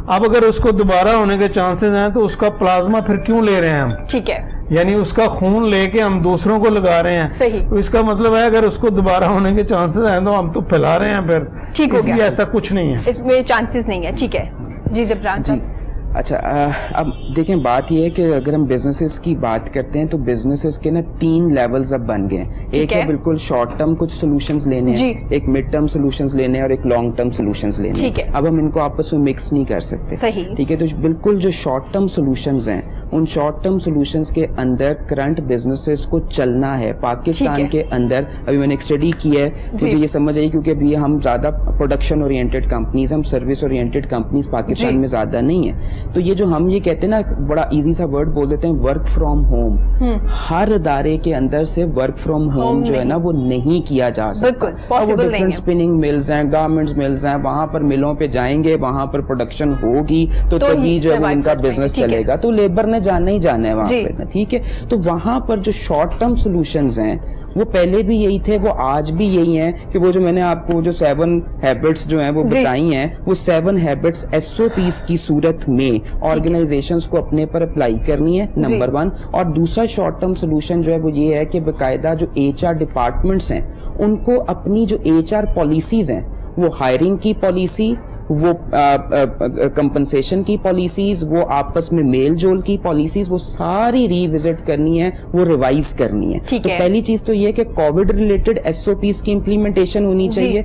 اب اگر اس کو دوبارہ ہونے کے چانسز ہیں تو اس کا پلازما پھر کیوں لے رہے ہیں ہم؟ ٹھیک ہے. یعنی اس کا خون لے کے ہم دوسروں کو لگا رہے ہیں. صحیح. تو اس کا مطلب ہے اگر اس کو دوبارہ ہونے کے چانسز ہیں تو ہم تو پھیلا رہے ہیں پھر. ٹھیک ہو گیا. اس لیے ایسا کچھ نہیں ہے, اس میں چانسز نہیں ہے. ٹھیک ہے جی جبران صاحب. اچھا اب دیکھیں بات یہ ہے کہ اگر ہم بزنسز کی بات کرتے ہیں تو بزنسز کے نا 3 لیولز اب بن گئے ہیں. ایک ہے بالکل شارٹ ٹرم کچھ سولوشنز لینے ہیں, ایک مڈ ٹرم سولوشنز لینے ہیں اور ایک لانگ ٹرم سولوشنز لینے ہیں. اب ہم ان کو آپس میں مکس نہیں کر سکتے. ٹھیک ہے. تو بالکل جو شارٹ ٹرم سولوشنز ہیں ان شارٹ ٹرم سولوشنز کے اندر کرنٹ بزنسز کو چلنا ہے پاکستان کے اندر. ابھی میں نے ایک اسٹڈی کی ہے, مجھے یہ سمجھ آئی کیونکہ ابھی ہم زیادہ پروڈکشن اورینٹیڈ کمپنیز, ہم سروس اورینٹیڈ کمپنیز پاکستان میں زیادہ نہیں ہیں. تو یہ جو ہم یہ کہتے ہیں نا, بڑا ایزی سا ورڈ بول دیتے ہیں ورک فرام ہوم. ہر ادارے کے اندر سے ورک فرام ہوم جو ہے نا وہ نہیں کیا جا سکتا. وہ ڈفرینٹ اسپننگ ملز ہیں, گارمنٹس ملز ہیں, وہاں پر ملوں پہ جائیں گے, وہاں پر پروڈکشن ہوگی تو تبھی جو ہے ان کا بزنس چلے گا. تو لیبر نے جانا ہی جانا ہے وہاں پہ. ٹھیک ہے. تو وہاں پر جو شارٹ ٹرم سولوشنز ہیں وہ پہلے بھی یہی تھے, وہ آج بھی یہی ہیں کہ وہ جو میں نے آپ کو جو 7 ہیبٹس جو ہیں وہ بتائی ہیں, وہ 7 ہیبٹس SOPs کی صورت میں آرگنائزیشنز کو اپنے پر اپلائی کرنی ہے, نمبر 1. اور دوسرا شارٹ ٹرم سولوشن جو ہے وہ یہ ہے کہ باقاعدہ جو HR ڈپارٹمنٹس ہیں ان کو اپنی جو HR پالیسیز ہیں, وہ ہائرنگ کی پالیسی, وہ کمپنسیشن کی پالیسیز, وہ آپس میں میل جول کی پالیسیز, وہ ساری ری وزٹ کرنی ہے, وہ ریوائز کرنی ہے. تو پہلی چیز تو یہ کہ کووڈ ریلیٹڈ SOPs کی امپلیمنٹیشن ہونی چاہیے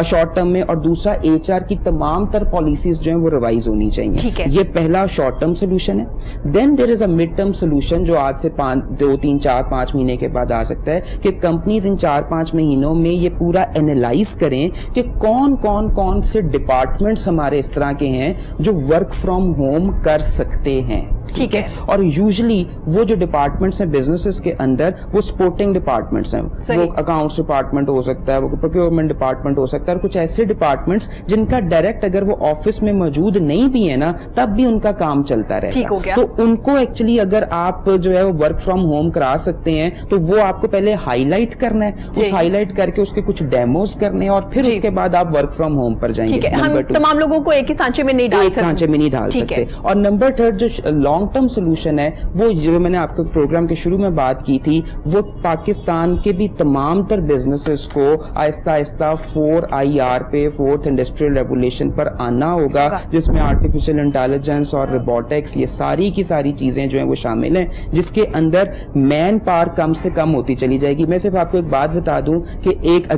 شارٹ ٹرم میں, اور دوسرا HR کی تمام تر پالیسیز جو ہیں وہ ریوائز ہونی چاہیے. یہ پہلا شارٹ ٹرم سولوشن ہے. دین دیر از اے مڈ ٹرم سولوشن جو آج سے 2, 3, 4, 5 مہینے کے بعد آ سکتا ہے کہ کمپنیز ان 4-5 مہینوں میں یہ پورا اینالائز کریں کہ کون سے ڈپارٹمنٹس ہمارے اس طرح کے ہیں جو ورک فرام ہوم کر سکتے ہیں. ٹھیک ہے. اور یوزلی وہ جو ڈپارٹمنٹس ہیں بزنسز کے اندر وہ سپورٹنگ ڈپارٹمنٹس ہیں. وہ اکاؤنٹس ڈپارٹمنٹ ہو سکتا ہے, وہ پروکیورمنٹ ڈپارٹمنٹ ہو سکتا ہے, اور کچھ ایسے ڈپارٹمنٹس جن کا ڈائریکٹ اگر وہ آفس میں موجود نہیں بھی ہے نا تب بھی ان کا کام چلتا رہتا ہے. تو ان کو ایکچولی اگر آپ جو ہے ورک فرام ہوم کرا سکتے ہیں تو وہ آپ کو پہلے ہائی لائٹ کرنا ہے, اس ہائی لائٹ کر کے اس کے کچھ ڈیموز کرنے ہیں, اور پھر اس کے بعد آپ ورک فرام ہوم پر جائیں گے. ہم تمام لوگوں کو ایک ہی سانچے میں نہیں ڈال سکتے. اور نمبر 3 جو لانگ لانگ ٹرم سولوشن ہے وہ جو میں نے آپ کو پروگرام کے شروع میں بات کی تھی, وہ پاکستان کے بھی تمام تر بزنسز کو آہستہ آہستہ 4IR پہ, فورتھ انڈسٹریل ریولیوشن پر آنا ہوگا, جس میں آرٹیفیشیل انٹیلیجنس اور روبوٹکس یہ ساری کی ساری چیزیں جو ہیں وہ شامل ہیں, جس کے اندر مین پاور کم سے کم ہوتی چلی جائے گی. میں صرف آپ کو ایک بات بتا دوں کہ ایک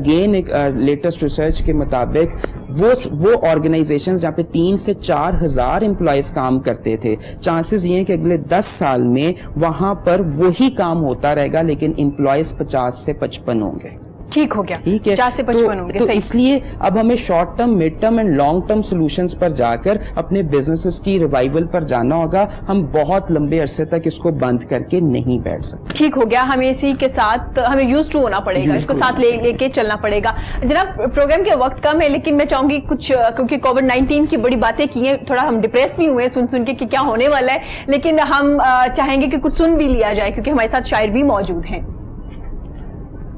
لیٹسٹ ریسرچ کے مطابق وہ آرگنائزیشنز جہاں پہ 3 سے 4 ہزار امپلائیز کام کرتے تھے, چانسز یہ ہیں کہ اگلے 10 سال میں وہاں پر وہی کام ہوتا رہے گا لیکن امپلائیز 50 سے 55 ہوں گے. ٹھیک ہو گیا, ٹھیک ہے, 50 سے 55 ہوں گے. تو اس لیے اب ہمیں short term, mid term and long term solutions پر جا کر اپنے بزنسز کی ریوائول پر جانا ہوگا. ہم بہت لمبے عرصے تک اس کو بند کر کے نہیں بیٹھ سکتے. ٹھیک ہو گیا, ہمیں اسی کے ساتھ ہمیں یوز ٹو ہونا پڑے گا, اس کو ساتھ لے کے چلنا پڑے گا. جناب پروگرام کے وقت کم ہے لیکن میں چاہوں گی کچھ, کیونکہ کووڈ-19 کی بڑی باتیں کی ہیں, تھوڑا ہم ڈپریس بھی ہوئے سن کے کہ کیا ہونے والا ہے, لیکن ہم چاہیں گے کہ کچھ سن بھی لیا جائے کیونکہ ہمارے ساتھ شاعر بھی موجود ہیں.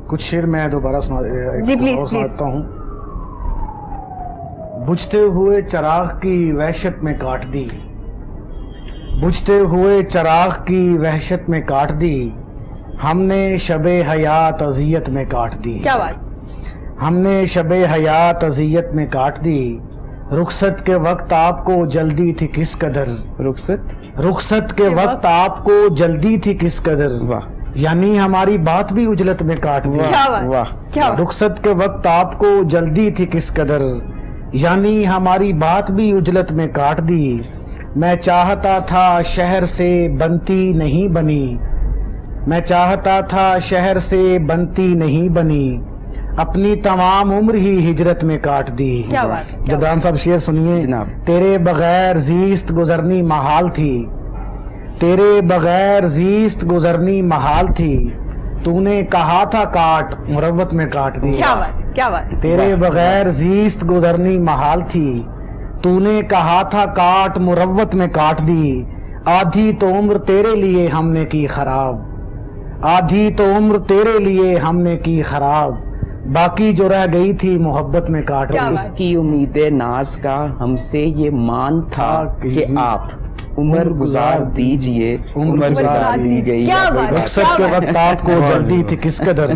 کچھ شعر میں دوبارہ جی پلیز سناتا ہوں. بجھتے ہوئے چراغ کی وحشت میں کاٹ دی, بجھتے ہوئے چراغ کی وحشت میں کاٹ دی, ہم نے شب حیات اذیت میں کاٹ دی. کیا بات, ہم نے شب حیات اذیت میں کاٹ دی, رخصت کے وقت آپ کو جلدی تھی کس قدر, رخصت کے وقت آپ کو جلدی تھی کس قدر, واہ, یعنی ہماری بات بھی اجلت میں کاٹ دی. رخصت کے وقت آپ کو جلدی تھی کس قدر, یعنی ہماری بات بھی اجلت میں کاٹ دی. میں چاہتا تھا شہر سے بنتی نہیں بنی, میں چاہتا تھا شہر سے بنتی نہیں بنی, اپنی تمام عمر ہی ہجرت میں کاٹ دی. جبران صاحب شعر سنیے. تیرے بغیر زیست گزرنی محال تھی, تیرے بغیر زیست گزرنی محال تھی, تو نے کہا تھا کاٹ مروت میں کاٹ دی. کیا بات, تیرے بغیر زیست گزرنی محال تھی, تو نے کہا تھا کاٹ مروت میں کاٹ دی. آدھی تو عمر تیرے لیے ہم نے کی خراب, آدھی تو عمر تیرے لیے ہم نے کی خراب, باقی جو رہ گئی تھی محبت میں کاٹ دی. اس کی امید ناز کا ہم سے یہ مان تھا کہ آپ عمر گزار دیجئے, عمر گزار دی گئی. رخصت کے وقت آپ کو جلدی تھی کس قدر,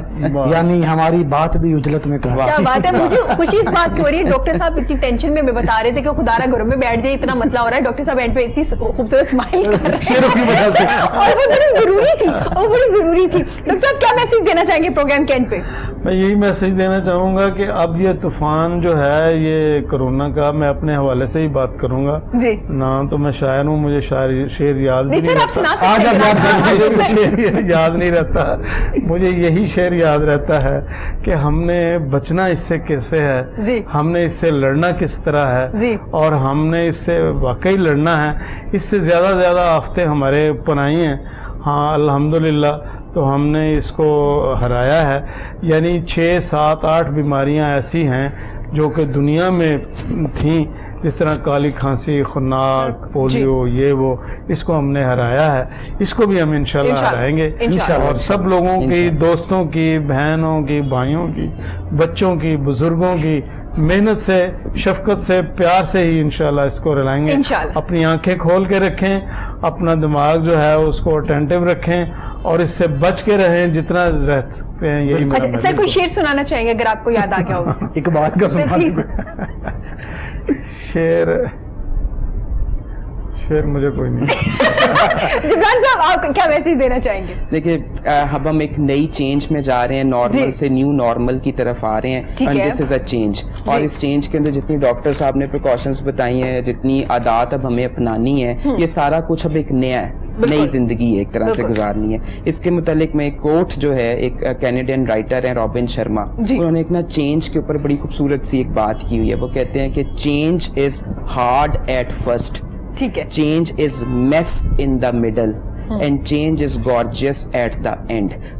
یعنی ہماری بات بھی اجلت میں کاٹ دی. کیا بات ہے, مجھے خوشی اس بات کی ہو رہی ہے. ڈاکٹر صاحب اتنی ٹینشن میں بتا رہے تھے کہ خدا رہا گھروں میں بیٹھ جائے, اتنا مسئلہ ہو رہا ہے. ڈاکٹر صاحب اینڈ پہ اتنی خوبصورت اسمائل کر رہے ہیں اور وہ بڑی ضروری تھی, اور بڑی ضروری تھی. ڈاکٹر صاحب کیا میسج دینا چاہیں گے پروگرام کے اینڈ پہ؟ میں یہی میسج دینا چاہوں گا کہ اب یہ طوفان جو ہے یہ کرونا کا, میں اپنے حوالے سے ہی بات کروں گا. جی, نہ تو میں شاعر ہوں, مجھے شعر یاد نہیں نہیں رہتا, یاد نہیں رہتا. مجھے یہی شعر یاد رہتا ہے کہ ہم نے بچنا اس سے کیسے ہے, ہم نے اس سے لڑنا کس طرح ہے, اور ہم نے اس سے واقعی لڑنا ہے. اس سے زیادہ زیادہ آفتیں ہمارے اوپر آئی ہیں. ہاں الحمدللہ تو ہم نے اس کو ہرایا ہے. یعنی 6, 7, 8 بیماریاں ایسی ہیں جو کہ دنیا میں تھیں, جس طرح کالی کھانسی, خناک, پولیو, یہ وہ, اس کو ہم نے ہرایا ہے. اس کو بھی ہم انشاءاللہ ہرائیں گے. اور سب لوگوں کی, دوستوں کی, بہنوں کی, بھائیوں کی, بچوں کی, بزرگوں کی محنت سے, شفقت سے, پیار سے ہی انشاءاللہ اس کو رلائیں گے. اپنی آنکھیں کھول کے رکھیں, اپنا دماغ جو ہے اس کو اٹینٹیو رکھیں, اور اس سے بچ کے رہیں جتنا رہ سکتے ہیں. یہی میرا سر کوئی شعر سنانا چاہیں گے اگر آپ کو یاد آ گیا ہوگا؟ اقبال کا شعر مجھے کوئی نہیں. جبران صاحب آپ کیا میسج دینا چاہیں گے؟ دیکھیے اب ہم ایک نئی چینج میں جا رہے ہیں, نارمل سے نیو نارمل کی طرف آ رہے ہیں, and this is a change. اور اس چینج کے اندر جتنی ڈاکٹر صاحب نے پریکاشنز بتائی ہیں, جتنی عادات اب ہمیں اپنانی ہے, یہ سارا کچھ اب ایک نیا ہے, نئی زندگی ایک طرح سے گزارنی ہے. اس کے متعلق میں ایک کوٹ جو ہے, ایک کینیڈین رائٹر ہیں رابن شرما, انہوں نے ایک نا چینج کے اوپر بڑی خوبصورت سی ایک بات کی ہوئی ہے. وہ کہتے ہیں کہ change is hard at first, change is mess in the middle, and change is gorgeous at the end.